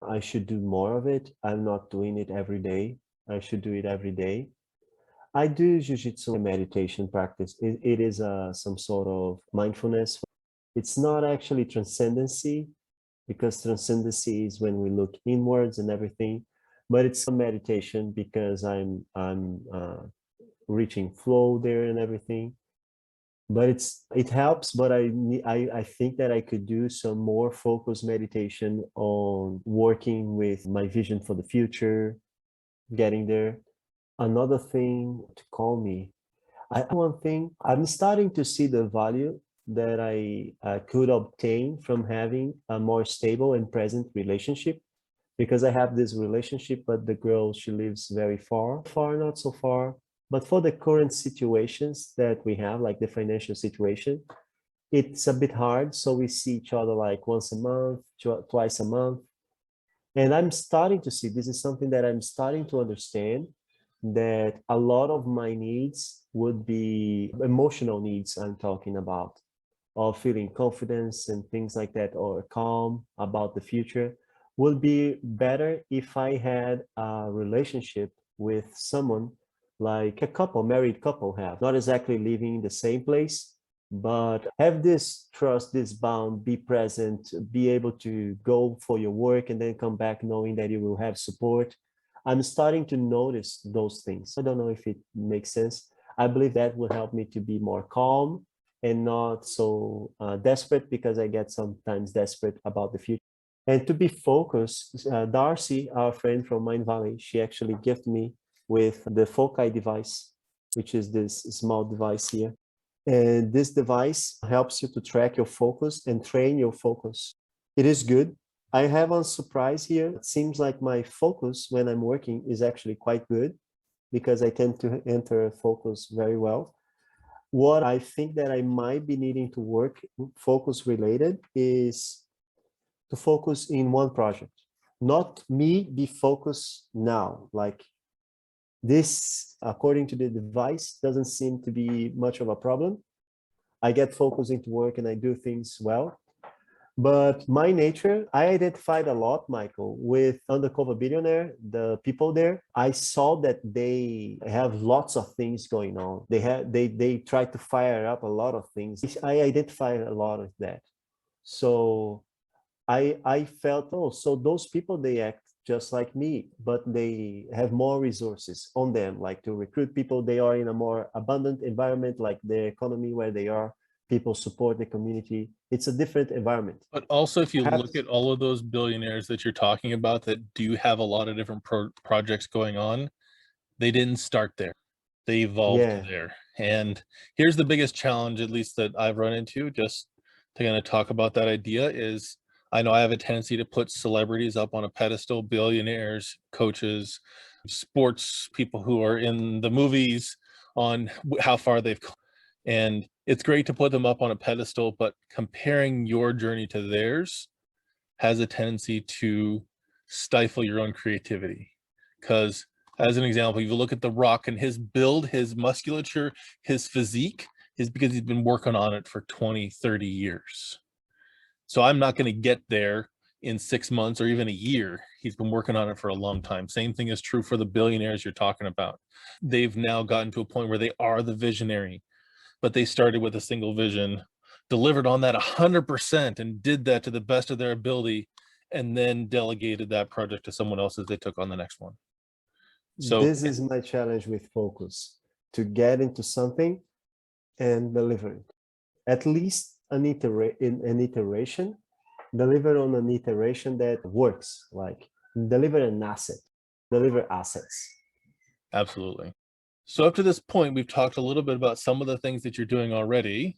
I should do more of it. I'm not doing it every day. I should do it every day. I do jiu-jitsu meditation practice. It is some sort of mindfulness. It's not actually transcendency, because transcendency is when we look inwards and everything, but it's a meditation because I'm reaching flow there and everything. But it helps, but I think that I could do some more focused meditation on working with my vision for the future, getting there. Another thing to call me. One thing, I'm starting to see the value that I could obtain from having a more stable and present relationship, because I have this relationship, but the girl, she lives very far, not so far. But for the current situations that we have, like the financial situation, it's a bit hard. So we see each other like once a month, twice a month. And I'm starting to see, this is something that I'm starting to understand, that a lot of my needs would be emotional needs I'm talking about, of feeling confidence and things like that, or calm about the future, would be better if I had a relationship with someone like a couple, married couple have, not exactly living in the same place, but have this trust, this bond, be present, be able to go for your work and then come back knowing that you will have support. I'm starting to notice those things. I don't know if it makes sense. I believe that will help me to be more calm and not so desperate, because I get sometimes desperate about the future. And to be focused, Darcy, our friend from Mind Valley, she actually gifted me with the Foci device, which is this small device here. And this device helps you to track your focus and train your focus. It is good. I have a surprise here. It seems like my focus when I'm working is actually quite good, because I tend to enter focus very well. What I think that I might be needing to work focus related is to focus in one project, not me be focused now. Like this, according to the device, doesn't seem to be much of a problem. I get focused into work and I do things well. But my nature, I identified a lot, Michael, with Undercover Billionaire, the people there. I saw that they have lots of things going on. They try to fire up a lot of things. I identified a lot of that. So I felt, oh, so those people, they act just like me, but they have more resources on them, like to recruit people. They are in a more abundant environment, like the economy where they are. People support the community. It's a different environment. But also, if you look Perhaps, at all of those billionaires that you're talking about that do have a lot of different projects going on, they didn't start there. They evolved yeah, there. And here's the biggest challenge, at least that I've run into, just to kind of talk about that idea, is I know I have a tendency to put celebrities up on a pedestal, billionaires, coaches, sports people who are in the movies, on how far they've come. And it's great to put them up on a pedestal, but comparing your journey to theirs has a tendency to stifle your own creativity. Because, as an example, if you look at The Rock and his build, his musculature, his physique, is because he's been working on it for 20, 30 years. So I'm not going to get there in 6 months or even a year. He's been working on it for a long time. Same thing is true for the billionaires you're talking about. They've now gotten to a point where they are the visionary, but they started with a single vision, delivered on that 100%, and did that to the best of their ability, and then delegated that project to someone else as they took on the next one. So this is my challenge with focus, to get into something and deliver it. At least an iteration, deliver on an iteration that works, like deliver an asset, deliver assets. absolutely. So up to this point, we've talked a little bit about some of the things that you're doing already.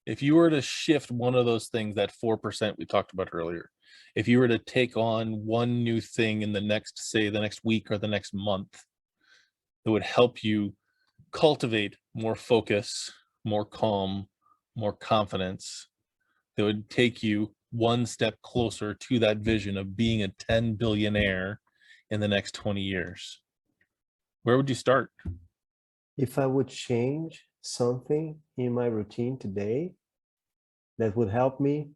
If you were to shift one of those things, that 4% we talked about earlier, if you were to take on one new thing in the next, say, the next week or the next month, that would help you cultivate more focus, more calm, more confidence, that would take you one step closer to that vision of being a 10 billionaire in the next 20 years, where would you start? If I would change something in my routine today that would help me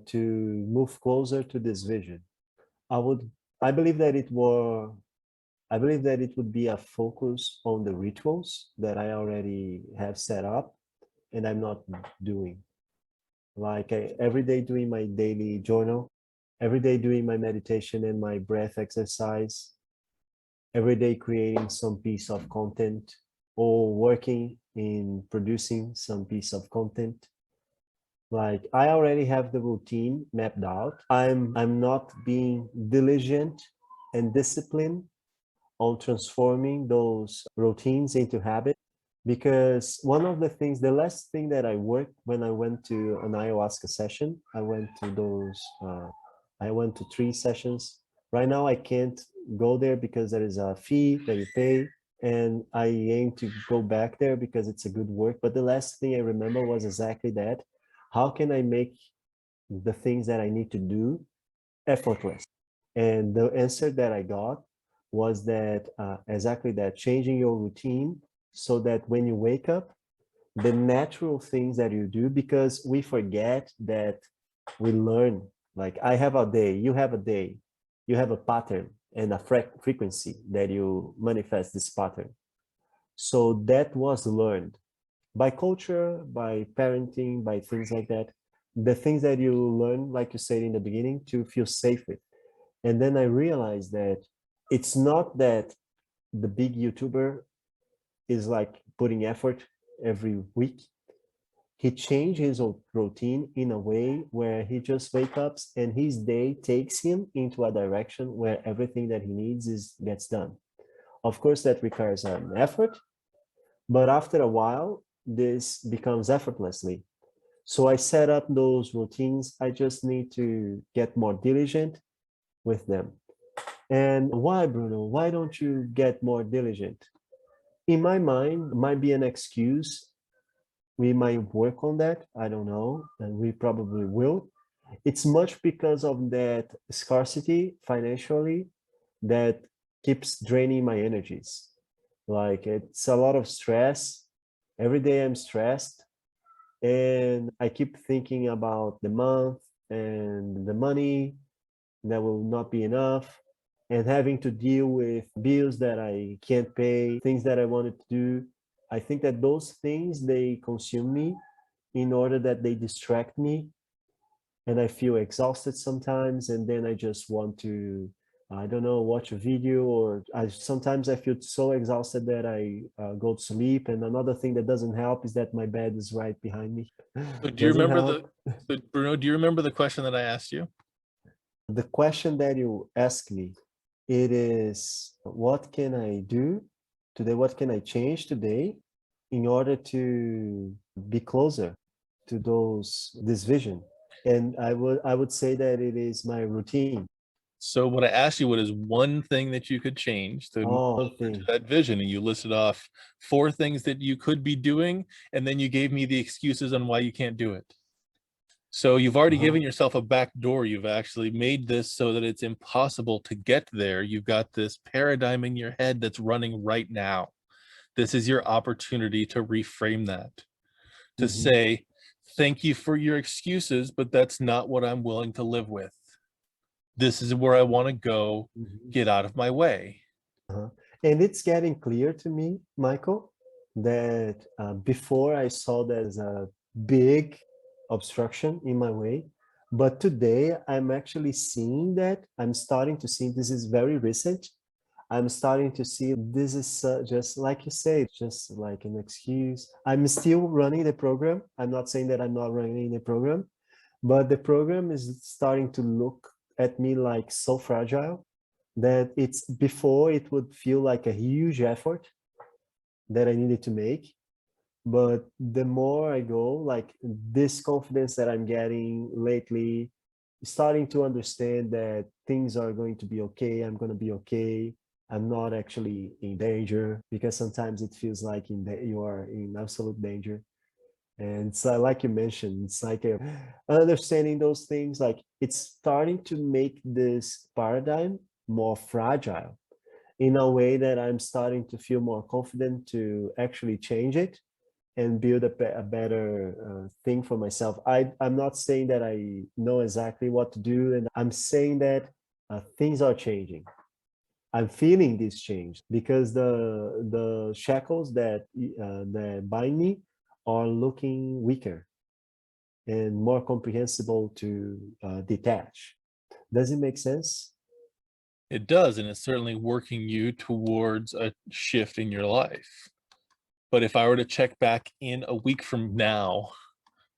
to move closer to this vision, I would, I believe that it were, I believe that it would be a focus on the rituals that I already have set up and I'm not doing. Like every day doing my daily journal, every day doing my meditation and my breath exercise, every day creating some piece of content or working in producing some piece of content. Like I already have the routine mapped out. I'm not being diligent and disciplined on transforming those routines into habit. Because one of the things, the last thing that I worked when I went to an ayahuasca session, I went to 3 sessions. Right now, I can't go there because there is a fee that you pay, and I aim to go back there because it's a good work. But the last thing I remember was exactly that. How can I make the things that I need to do effortless? And the answer that I got was that exactly that, changing your routine so that when you wake up, the natural things that you do, because we forget that we learn. Like I have a day, you have a day, you have a pattern and a frequency that you manifest this pattern. So that was learned by culture, by parenting, by things like that. The things that you learn, like you said in the beginning, to feel safe with. And then I realized that it's not that the big YouTuber is like putting effort every week. He changed his routine in a way where he just wakes up and his day takes him into a direction where everything that he needs gets done. Of course, that requires an effort, but after a while, this becomes effortlessly. So I set up those routines. I just need to get more diligent with them. And why, Bruno? Why don't you get more diligent? In my mind, might be an excuse. We might work on that. I don't know. And we probably will. It's much because of that scarcity financially that keeps draining my energies. Like it's a lot of stress. Every day I'm stressed. And I keep thinking about the month and the money that will not be enough, and having to deal with bills that I can't pay, things that I wanted to do. I think that those things, they consume me in order that they distract me, and I feel exhausted sometimes, and then I just want to, I don't know, watch a video, or sometimes I feel so exhausted that I go to sleep. And another thing that doesn't help is that my bed is right behind me. So do you Doesn't remember help. so Bruno, do you remember the question that I asked you? The question that you ask me, it is, what can I do today? What can I change today in order to be closer to this vision? And I would say that it is my routine. So what I asked you, what is one thing that you could change to move Oh, closer to thing. that vision? And you listed off 4 things that you could be doing, and then you gave me the excuses on why you can't do it. So you've already given yourself a back door. You've actually made this so that it's impossible to get there. You've got this paradigm in your head that's running right now. This is your opportunity to reframe that, to say, thank you for your excuses, but that's not what I'm willing to live with. This is where I want to go. Get out of my way. And it's getting clear to me, Michael, that before I saw there's a big obstruction in my way, but today I'm actually seeing that. I'm starting to see, this is very recent. I'm starting to see this is just like you say, just like an excuse. I'm still running the program. I'm not saying that I'm not running the program, but the program is starting to look at me like so fragile that it's, before it would feel like a huge effort that I needed to make. But the more I go, like this confidence that I'm getting lately, starting to understand that things are going to be okay. I'm going to be okay. I'm not actually in danger, because sometimes it feels like you are in absolute danger. And it's like you mentioned, it's like understanding those things, like it's starting to make this paradigm more fragile in a way that I'm starting to feel more confident to actually change it and build a better thing for myself. I'm not saying that I know exactly what to do, and I'm saying that things are changing. I'm feeling this change because the shackles that bind me are looking weaker and more comprehensible to detach. Does it make sense? It does, and it's certainly working you towards a shift in your life. But if I were to check back in a week from now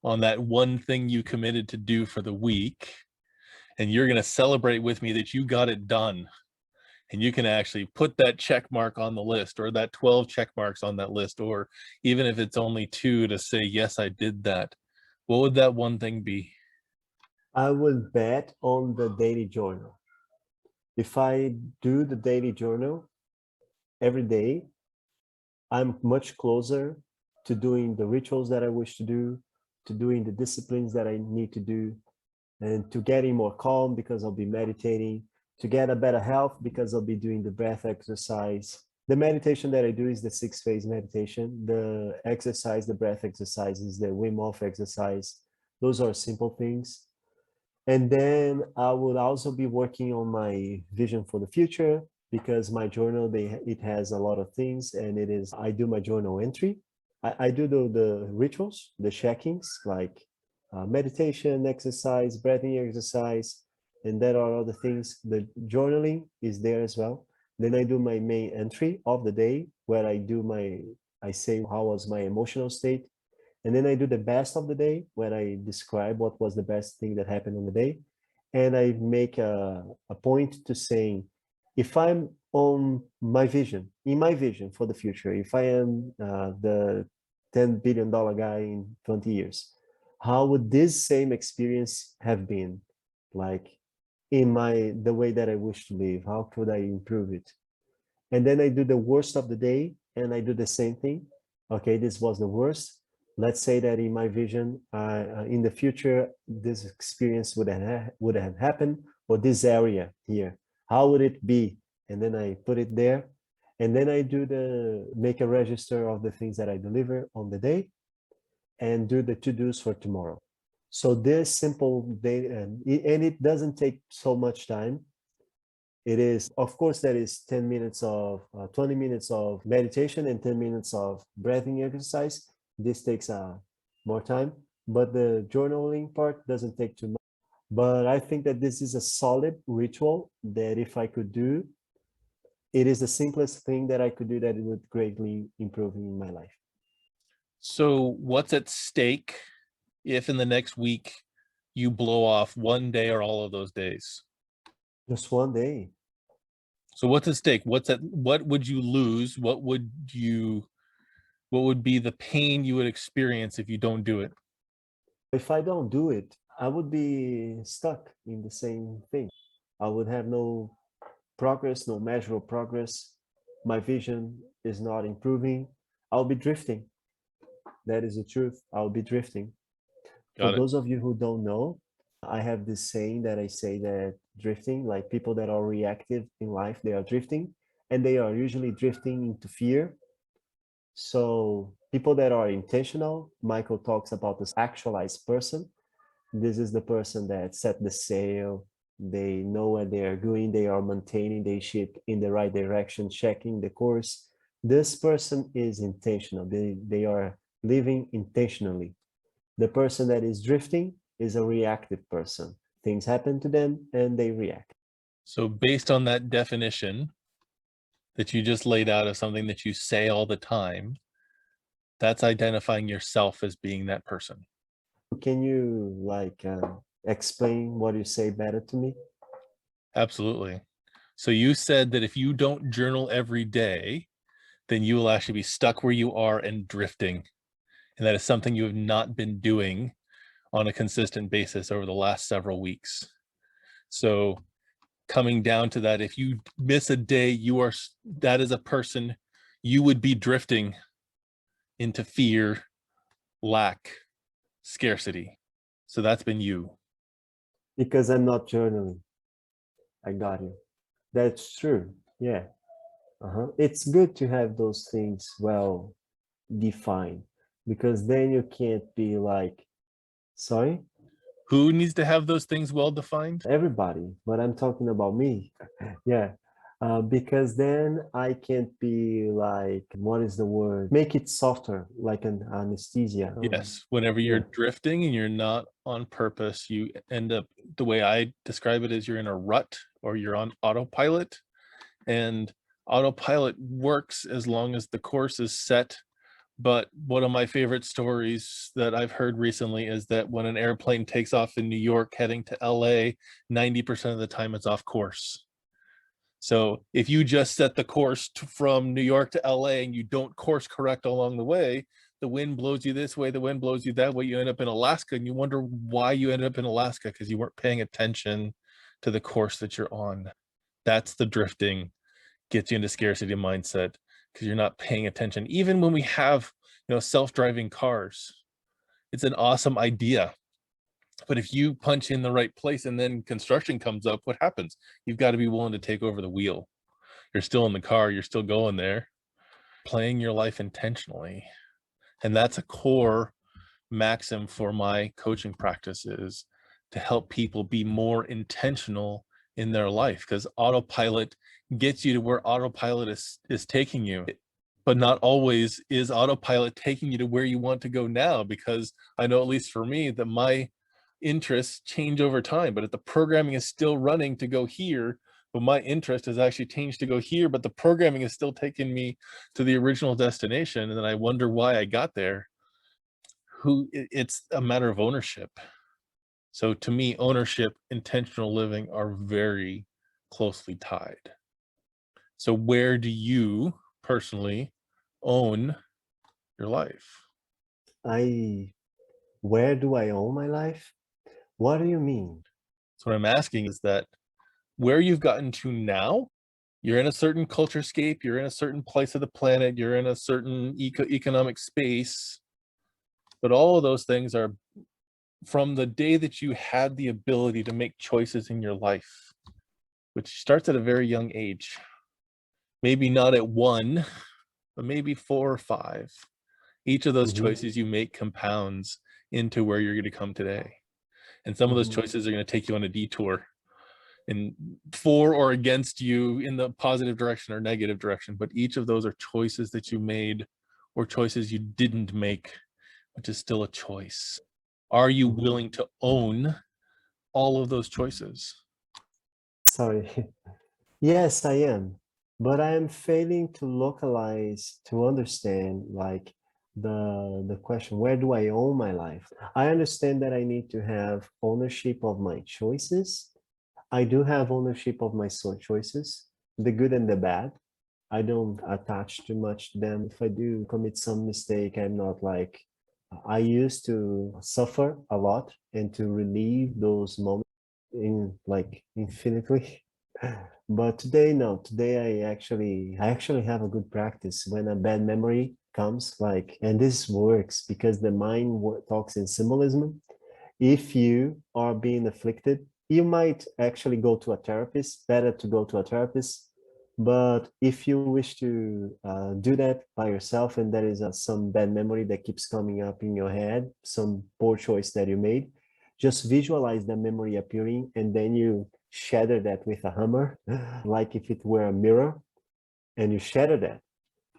on that one thing you committed to do for the week, and you're going to celebrate with me that you got it done, and you can actually put that check mark on the list, or that 12 check marks on that list, or even if it's only 2 to say, yes, I did that, what would that one thing be? I would bet on the daily journal. If I do the daily journal every day, I'm much closer to doing the rituals that I wish to do, to doing the disciplines that I need to do, and to getting more calm because I'll be meditating, to get a better health because I'll be doing the breath exercise. The meditation that I do is the 6-phase meditation. The exercise, the breath exercise is the Wim Hof exercise. Those are simple things. And then I would also be working on my vision for the future, because my journal, it has a lot of things, and I do my journal entry. I do the rituals, the checkings, like meditation, exercise, breathing exercise, and there are other things. The journaling is there as well. Then I do my main entry of the day, where I say how was my emotional state. And then I do the best of the day, where I describe what was the best thing that happened on the day. And I make a point to saying, if I'm on my vision, in my vision for the future, if I am the $10 billion guy in 20 years, how would this same experience have been like in the way that I wish to live? How could I improve it? And then I do the worst of the day, and I do the same thing. Okay, this was the worst. Let's say that in my vision, in the future, this experience would have happened, or this area here, how would it be? And then I put it there, and then I make a register of the things that I deliver on the day, and do the to-dos for tomorrow. So this simple day, and it doesn't take so much time. It is, of course, that is 10 minutes of 20 minutes of meditation and 10 minutes of breathing exercise. This takes more time, but the journaling part doesn't take too much. But I think that this is a solid ritual that if I could do, it is the simplest thing that I could do that it would greatly improve in my life. So what's at stake if in the next week you blow off one day or all of those days? Just one day. So what's at stake? What would you lose? What would be the pain you would experience if you don't do it? If I don't do it, I would be stuck in the same thing. I would have no progress, no measurable progress. My vision is not improving. I'll be drifting. That is the truth. I'll be drifting. For Got it. those of you who don't know, I have this saying that I say that drifting, like people that are reactive in life, they are drifting, and they are usually drifting into fear. So people that are intentional, Michael talks about this actualized person. This is the person that set the sail. They know where they are going. They are maintaining the ship in the right direction, checking the course. This person is intentional. They are living intentionally. The person that is drifting is a reactive person. Things happen to them and they react. So based on that definition that you just laid out of something that you say all the time, that's identifying yourself as being that person. Can you explain what you say better to me? Absolutely. So you said that if you don't journal every day, then you will actually be stuck where you are and drifting. And that is something you have not been doing on a consistent basis over the last several weeks. So coming down to that, if you miss a day, that is a person, you would be drifting into fear, lack, scarcity. So that's been you. Because I'm not journaling. I got you. That's true. Yeah. It's good to have those things well defined, because then you can't be like, sorry, Who needs to have those things well defined? everybody, but I'm talking about me. Yeah. Because then I can't be like, what is the word? Make it softer, like an anesthesia. Yes. Whenever you're Yeah. drifting and you're not on purpose, you end up, the way I describe it is, you're in a rut or you're on autopilot. And autopilot works as long as the course is set. But one of my favorite stories that I've heard recently is that when an airplane takes off in New York heading to LA, 90% of the time it's off course. So if you just set the course from New York to LA and you don't course correct along the way, the wind blows you this way, the wind blows you that way, you end up in Alaska, and you wonder why you ended up in Alaska, because you weren't paying attention to the course that you're on. That's the drifting, gets you into scarcity mindset, because you're not paying attention. Even when we have, self-driving cars, it's an awesome idea. But if you punch in the right place and then construction comes up, what happens? You've got to be willing to take over the wheel. You're still in the car, you're still going there, playing your life intentionally. And that's a core maxim for my coaching practices, to help people be more intentional in their life, because autopilot gets you to where autopilot is taking you. But not always is autopilot taking you to where you want to go now, because I know, at least for me, that my interests change over time, but if the programming is still running to go here, but my interest has actually changed to go here, but the programming is still taking me to the original destination, and then I wonder why I got there. It's a matter of ownership. So to me, ownership, intentional living are very closely tied. So where do you personally own your life? Where do I own my life? What do you mean? So what I'm asking is that where you've gotten to now, you're in a certain culture scape, you're in a certain place of the planet, you're in a certain economic space, but all of those things are from the day that you had the ability to make choices in your life, which starts at a very young age. Maybe not at 1, but maybe 4 or 5. Each of those choices you make compounds into where you're going to come today. And some of those choices are going to take you on a detour, and for or against you in the positive direction or negative direction. But each of those are choices that you made, or choices you didn't make, which is still a choice. Are you willing to own all of those choices? Sorry. Yes, I am. But I am failing to localize, to understand, like, the question, where do I own my life? I understand that I need to have ownership of my choices. I do have ownership of my choices, the good and the bad. I don't attach too much to them. If I do commit some mistake, I'm not like, I used to suffer a lot and to relieve those moments in like infinitely. But today, no, today I actually have a good practice when a bad memory comes, like, and this works because the mind talks in symbolism. If you are being afflicted, you might actually go to a therapist, better to go to a therapist. But if you wish to do that by yourself, and there is some bad memory that keeps coming up in your head, some poor choice that you made, just visualize the memory appearing, and then you shatter that with a hammer, like if it were a mirror, and you shatter that.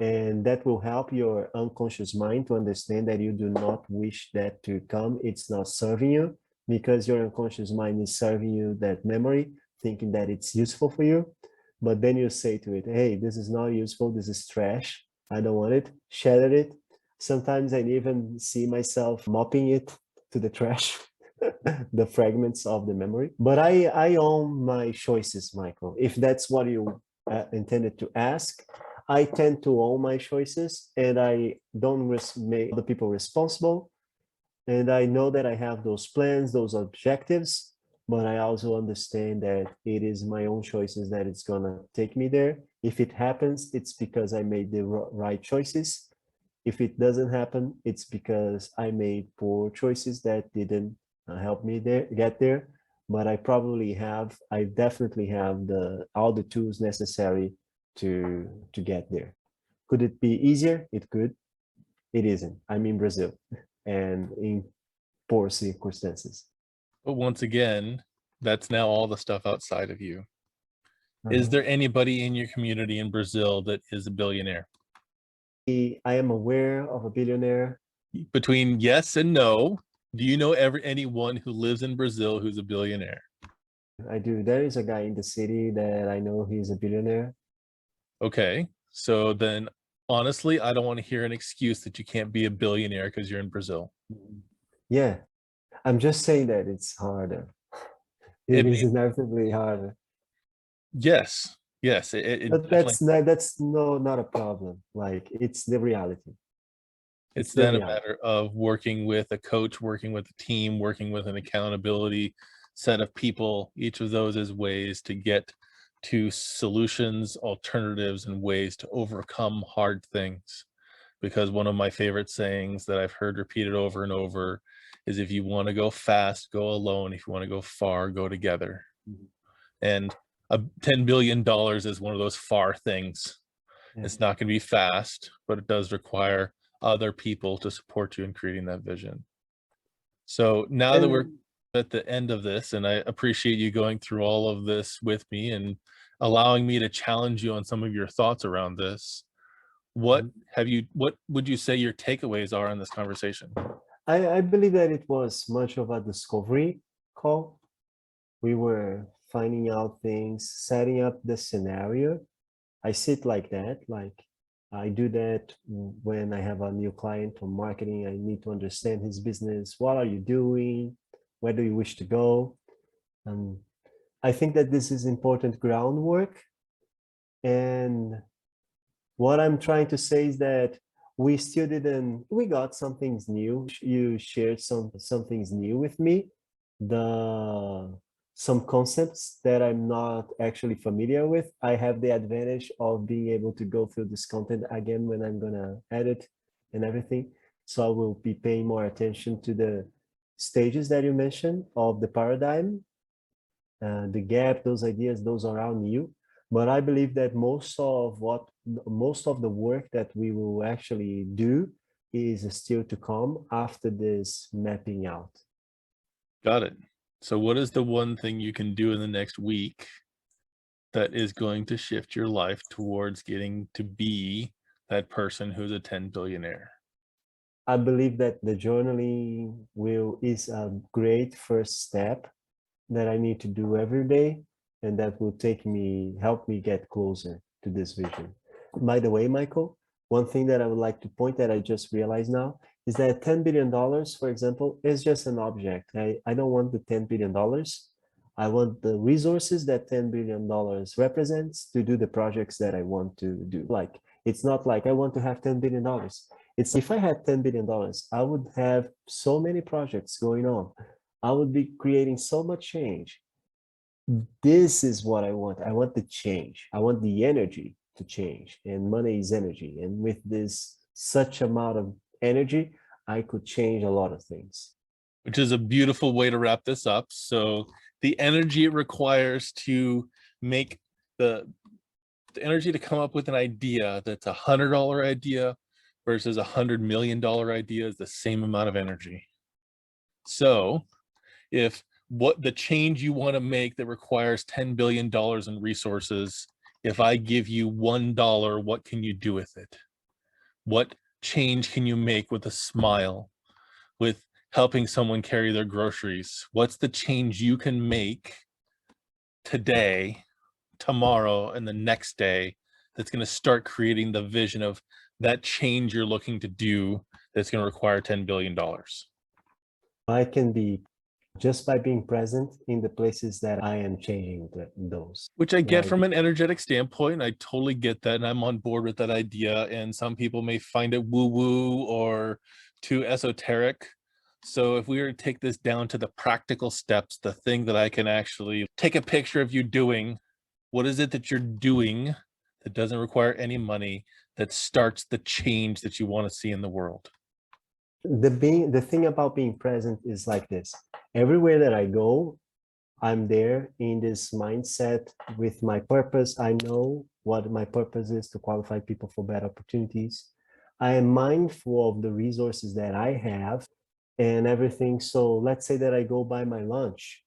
And that will help your unconscious mind to understand that you do not wish that to come. It's not serving you, because your unconscious mind is serving you that memory, thinking that it's useful for you. But then you say to it, hey, this is not useful. This is trash. I don't want it. Shatter it. Sometimes I even see myself mopping it to the trash, the fragments of the memory. But I own my choices, Michael. If that's what you intended to ask, I tend to own my choices, and I don't make other people responsible. And I know that I have those plans, those objectives, but I also understand that it is my own choices that it's gonna take me there. If it happens, it's because I made the right choices. If it doesn't happen, it's because I made poor choices that didn't help me get there. But I definitely have all the tools necessary to get there. Could it be easier? It could. It isn't. I'm in Brazil and in poor circumstances. But once again, that's now all the stuff outside of you. Is there anybody in your community in Brazil that is a billionaire? I am aware of a billionaire. Between yes and no, do you know anyone who lives in Brazil who's a billionaire? I do. There is a guy in the city that I know he's a billionaire. Okay, so then honestly, I don't want to hear an excuse that you can't be a billionaire because you're in Brazil. Yeah, I'm just saying that it's harder. It is inevitably harder. Yes, Yes, it But definitely, that's not a problem. Like it's the reality. it's It's the then a reality. matter of working with a coach, working with a team, working with an accountability set of people. Each of those is ways to get to solutions, alternatives, and ways to overcome hard things. Because one of my favorite sayings that I've heard repeated over and over is, if you want to go fast, go alone. If you want to go far, go together. Mhm. And $10 billion is one of those far things. Yeah. It's not going to be fast, but it does require other people to support you in creating that vision. So now that we're And at the end of this, and I appreciate you going through all of this with me and allowing me to challenge you on some of your thoughts around this, mhm. what would you say your takeaways are in this conversation? I believe that it was much of a discovery call. We were finding out things, setting up the scenario. I sit like that, like I do that when I have a new client from marketing. I need to understand his business. What are you doing? Where do you wish to go? Um, I think that this is important groundwork. And what I'm trying to say is that we still didn't, we got some things new. You shared some things new with me. The some concepts that I'm not actually familiar with. I have the advantage of being able to go through this content again when I'm gonna edit and everything. So I will be paying more attention to the stages that you mentioned of the paradigm, the gap, those ideas, those are all new. But I believe that most of the work that we will actually do is still to come after this mapping out. Got it. So what is the one thing you can do in the next week that is going to shift your life towards getting to be that person who's a 10 billionaire? I believe that the journaling will is a great first step that I need to do every day, and that will help me get closer to this vision. By the way, Michael, one thing that I would like to point that I just realized now is that $10 billion, for example, is just an object. I don't want the $10 billion. I want the resources that $10 billion represents to do the projects that I want to do. Like, it's not like I want to have $10 billion. It's if I had $10 billion, I would have so many projects going on. I would be creating so much change. This is what I want. I want the change. I want the energy to change. And money is energy. And with this such amount of energy, I could change a lot of things. Which is a beautiful way to wrap this up. So the energy it requires to make the energy to come up with an idea that's $100 idea versus $100 million idea is the same amount of energy. So if what the change you want to make that requires $10 billion in resources, if I give you $1, what can you do with it? What change can you make with a smile, with helping someone carry their groceries? What's the change you can make today, tomorrow, and the next day that's going to start creating the vision of that change you're looking to do that's going to require $10 billion? I can be just by being present in the places that I am changing those. Which I get Like, from an energetic standpoint. I totally get that, and I'm on board with that idea. And some people may find it woo-woo or too esoteric. So if we were to take this down to the practical steps, the thing that I can actually take a picture of you doing, what is it that you're doing that doesn't require any money, that starts the change that you want to see in the world? the thing about being present is like this. Everywhere that I go, I'm there in this mindset with my purpose. I know what my purpose is, to qualify people for better opportunities. I am mindful of the resources that I have and everything. So let's say that I go buy my lunch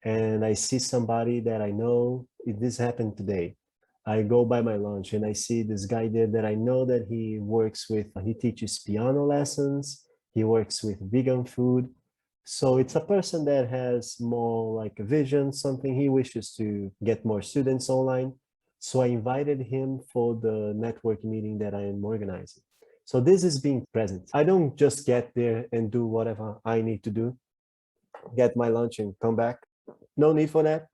and I see somebody that I know. This happened today. I go buy my lunch and I see this guy there that I know that he teaches piano lessons. He works with vegan food. So it's a person that has more like a vision, something he wishes to get more students online. So I invited him for the network meeting that I am organizing. So this is being present. I don't just get there and do whatever I need to do, get my lunch and come back. No need for that.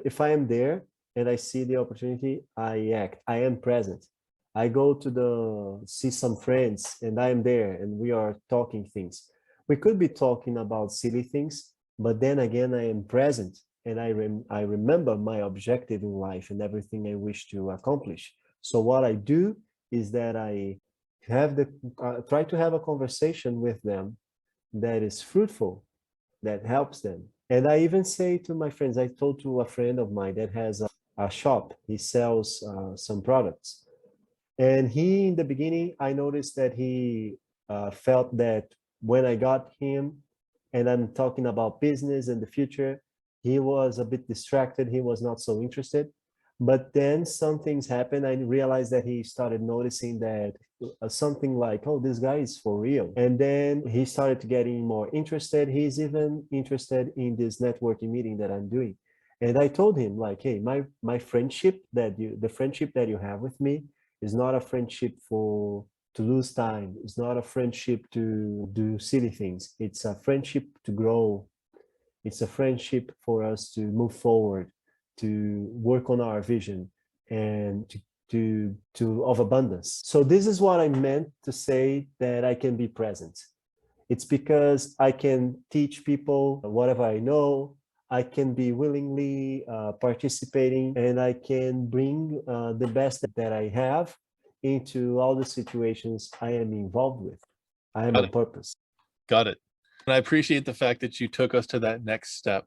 If I am there, and I see the opportunity, I act. I am present. I go to see some friends and I am there and we are talking things. We could be talking about silly things, but then again, I am present and I remember my objective in life and everything I wish to accomplish. So what I do is that I have try to have a conversation with them that is fruitful, that helps them. And I even say to my friends, I told to a friend of mine that has a shop, he sells some products. And he, in the beginning, I noticed that he felt that when I got him, and I'm talking about business and the future, he was a bit distracted. He was not so interested. But then some things happened. I realized that he started noticing that something like, oh, this guy is for real. And then he started getting more interested. He's even interested in this networking meeting that I'm doing. And I told him like, hey, my friendship the friendship that you have with me is not a friendship to lose time. It's not a friendship to do silly things. It's a friendship to grow. It's a friendship for us to move forward, to work on our vision, and to of abundance. So this is what I meant to say that I can be present. It's because I can teach people whatever I know. I can be willingly participating, and I can bring the best that I have into all the situations I am involved with. I am Got on it. purpose. Got it. And I appreciate the fact that you took us to that next step,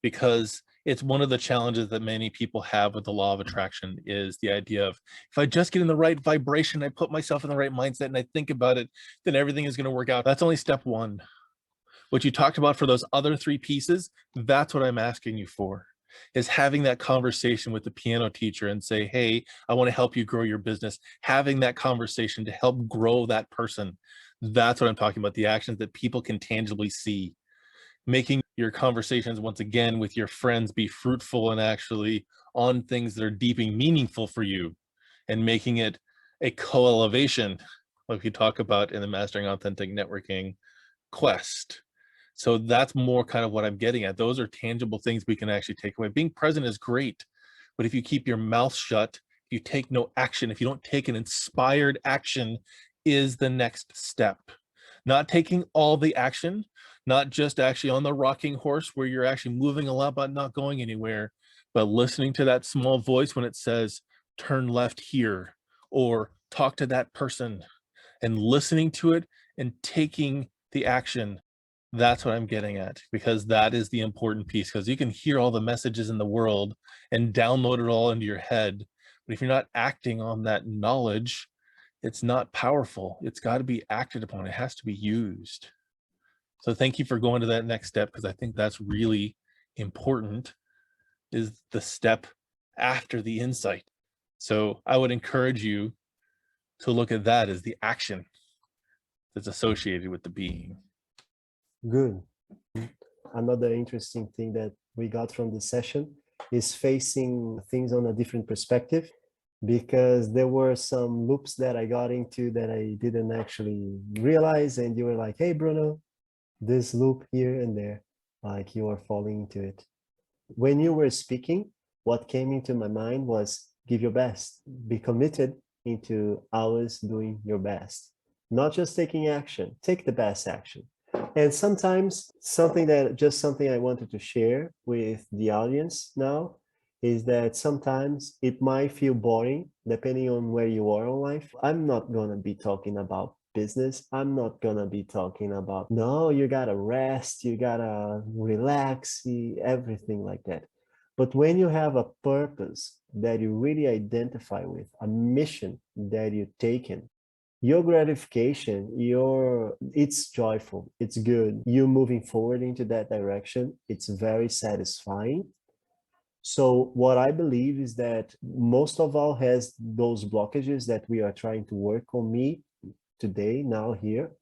because it's one of the challenges that many people have with the law of attraction is the idea of, if I just get in the right vibration, I put myself in the right mindset and I think about it, then everything is going to work out. That's only step one. What you talked about for those other three pieces, that's what I'm asking you for, is having that conversation with the piano teacher and say, hey, I want to help you grow your business. Having that conversation to help grow that person. That's what I'm talking about, the actions that people can tangibly see. Making your conversations, once again, with your friends be fruitful and actually on things that are deep and meaningful for you, and making it a co-elevation, like we talk about in the Mastering Authentic Networking quest. So that's more kind of what I'm getting at. Those are tangible things we can actually take away. Being present is great, but if you keep your mouth shut, if you take no action, if you don't take an inspired action, is the next step. Not taking all the action, not just actually on the rocking horse where you're actually moving a lot but not going anywhere, but listening to that small voice when it says, turn left here, or talk to that person, and listening to it and taking the action. That's what I'm getting at, because that is the important piece, because you can hear all the messages in the world and download it all into your head. But if you're not acting on that knowledge, it's not powerful. It's got to be acted upon. It has to be used. So thank you for going to that next step, because I think that's really important, is the step after the insight. So I would encourage you to look at that as the action that's associated with the being. Good. Another interesting thing that we got from this session is facing things on a different perspective, because there were some loops that I got into that I didn't actually realize. And you were like, hey, Bruno, this loop here and there, like you are falling into it. When you were speaking, what came into my mind was give your best, be committed into always doing your best, not just taking action, take the best action. And sometimes something I wanted to share with the audience now is that sometimes it might feel boring depending on where you are in life. I'm not going to be talking about business. I'm not going to be talking about, no, you got to rest, you got to relax, everything like that. But when you have a purpose that you really identify with, a mission that you've taken, your gratification, it's joyful, it's good. You moving forward into that direction, it's very satisfying. So what I believe is that most of all has those blockages that we are trying to work on me today, now here.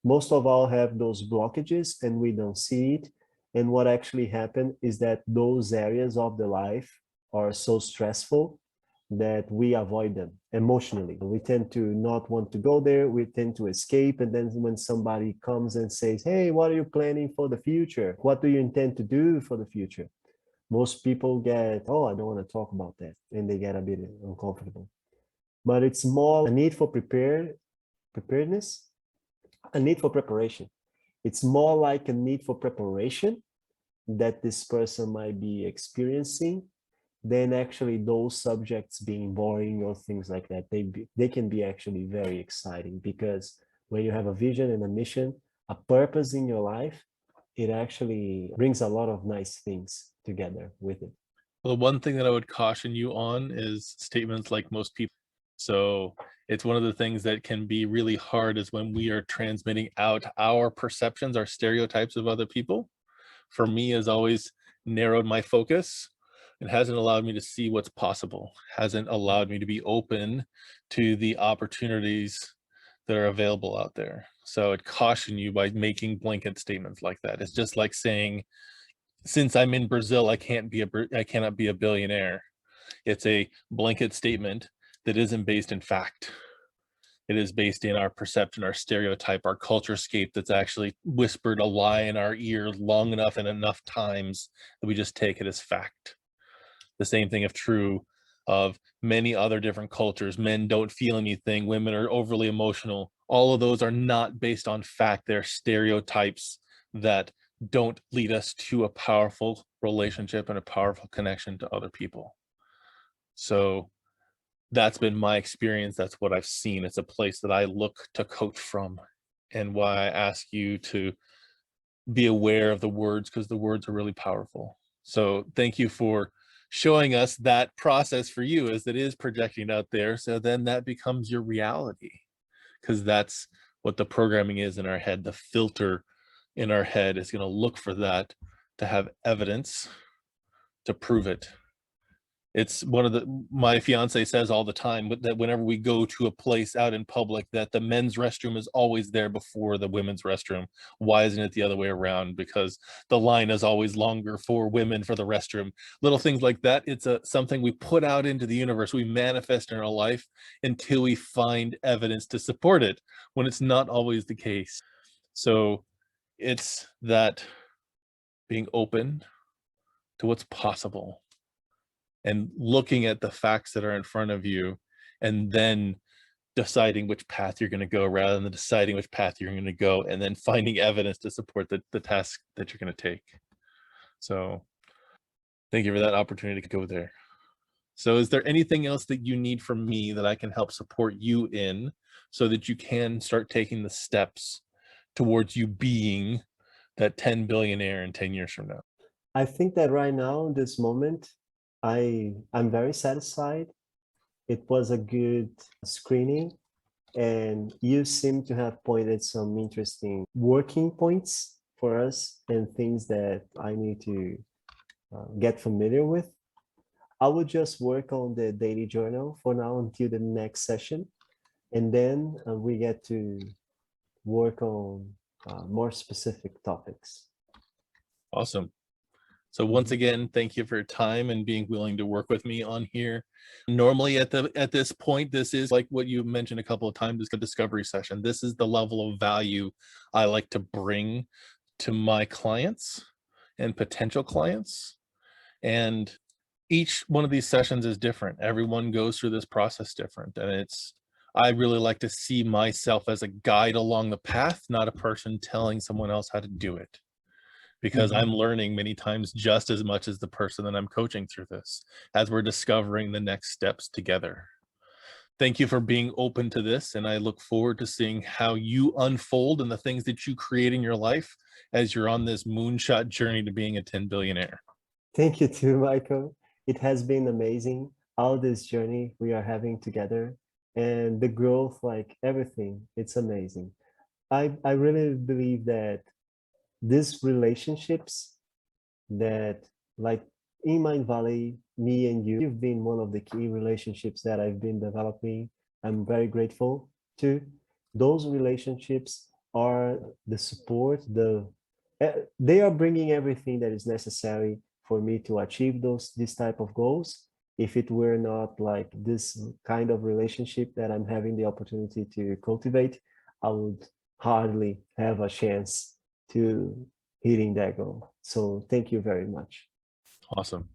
Most of all have those blockages and we don't see it. And what actually happened is that those areas of the life are so stressful that we avoid them emotionally. We tend to not want to go there. We tend to escape. And then when somebody comes and says, hey, what are you planning for the future? What do you intend to do for the future? Most people get, oh, I don't want to talk about that, and they get a bit uncomfortable. But it's more a need for preparedness, a need for preparation. It's more like a need for preparation that this person might be experiencing than actually those subjects being boring or things like that. They can be actually very exciting, because when you have a vision and a mission, a purpose in your life, it actually brings a lot of nice things together with it. Well, the one thing that I would caution you on is statements like most people. So it's one of the things that can be really hard is when we are transmitting out our perceptions, our stereotypes of other people. For me, has always narrowed my focus. It hasn't allowed me to see what's possible, hasn't allowed me to be open to the opportunities that are available out there. So I'd caution you by making blanket statements like that. It's just like saying, since I'm in Brazil, I cannot be a billionaire. It's a blanket statement that isn't based in fact. It is based in our perception, our stereotype, our culture scape that's actually whispered a lie in our ear long enough and enough times that we just take it as fact. The same thing if true of many other different cultures. Men don't feel anything, women are overly emotional. All of those are not based on fact. They're stereotypes that don't lead us to a powerful relationship and a powerful connection to other people. So that's been my experience. That's what I've seen. It's a place that I look to coach from, and why I ask you to be aware of the words, because the words are really powerful. So thank you for showing us that process for you, as it is projecting out there. So then that becomes your reality, because that's what the programming is in our head. The filter in our head is going to look for that to have evidence to prove it. It's one of my fiance says all the time that whenever we go to a place out in public, that the men's restroom is always there before the women's restroom. Why isn't it the other way around? Because the line is always longer for women for the restroom. Little things like that. It's something we put out into the universe. We manifest in our life until we find evidence to support it, when it's not always the case. So it's that being open to what's possible and looking at the facts that are in front of you, and then deciding which path you're going to go, rather than deciding which path you're going to go and then finding evidence to support the task that you're going to take. So thank you for that opportunity to go there. So is there anything else that you need from me that I can help support you in, so that you can start taking the steps towards you being that 10 billionaire in 10 years from now? I think that right now, in this moment, I'm very satisfied. It was a good screening, and you seem to have pointed some interesting working points for us and things that I need to get familiar with. I will just work on the daily journal for now until the next session, and then we get to work on more specific topics. Awesome. So once again, thank you for your time and being willing to work with me on here. Normally at this point, this is like what you mentioned a couple of times, is a discovery session. This is the level of value I like to bring to my clients and potential clients. And each one of these sessions is different. Everyone goes through this process different. And I really like to see myself as a guide along the path, not a person telling someone else how to do it, because I'm learning many times just as much as the person that I'm coaching through this, as we're discovering the next steps together. Thank you for being open to this, and I look forward to seeing how you unfold and the things that you create in your life as you're on this moonshot journey to being a 10 billionaire. Thank you too, Michael. It has been amazing, all this journey we are having together, and the growth, like everything, it's amazing. I really believe that these relationships that, like in Mind Valley, me and you've been one of the key relationships that I've been developing. I'm very grateful to. Those relationships are the support, they are bringing everything that is necessary for me to achieve this type of goals. If it were not like this kind of relationship that I'm having the opportunity to cultivate, I would hardly have a chance to hitting that goal. So thank you very much. Awesome.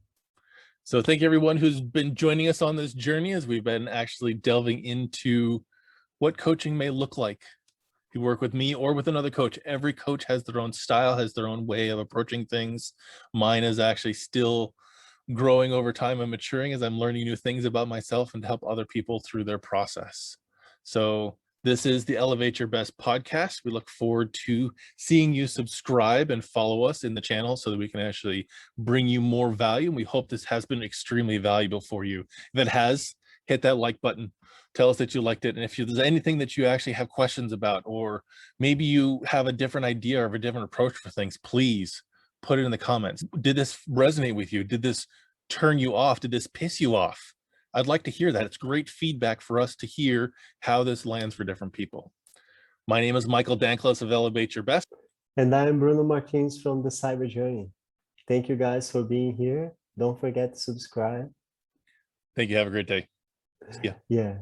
So thank you everyone who's been joining us on this journey as we've been actually delving into what coaching may look like. You work with me or with another coach. Every coach has their own style, has their own way of approaching things. Mine is actually still growing over time and maturing as I'm learning new things about myself and to help other people through their process. So this is the Elevate Your Best podcast. We look forward to seeing you subscribe and follow us in the channel so that we can actually bring you more value. And we hope this has been extremely valuable for you. If it has, hit that like button. Tell us that you liked it. And if there's anything that you actually have questions about, or maybe you have a different idea or a different approach for things, please put it in the comments. Did this resonate with you? Did this turn you off? Did this piss you off? I'd like to hear that. It's great feedback for us to hear how this lands for different people. My name is Michael Danklos of Elevate Your Best. And I'm Bruno Martins from the Cyber Journey. Thank you guys for being here. Don't forget to subscribe. Thank you. Have a great day. See ya. Yeah.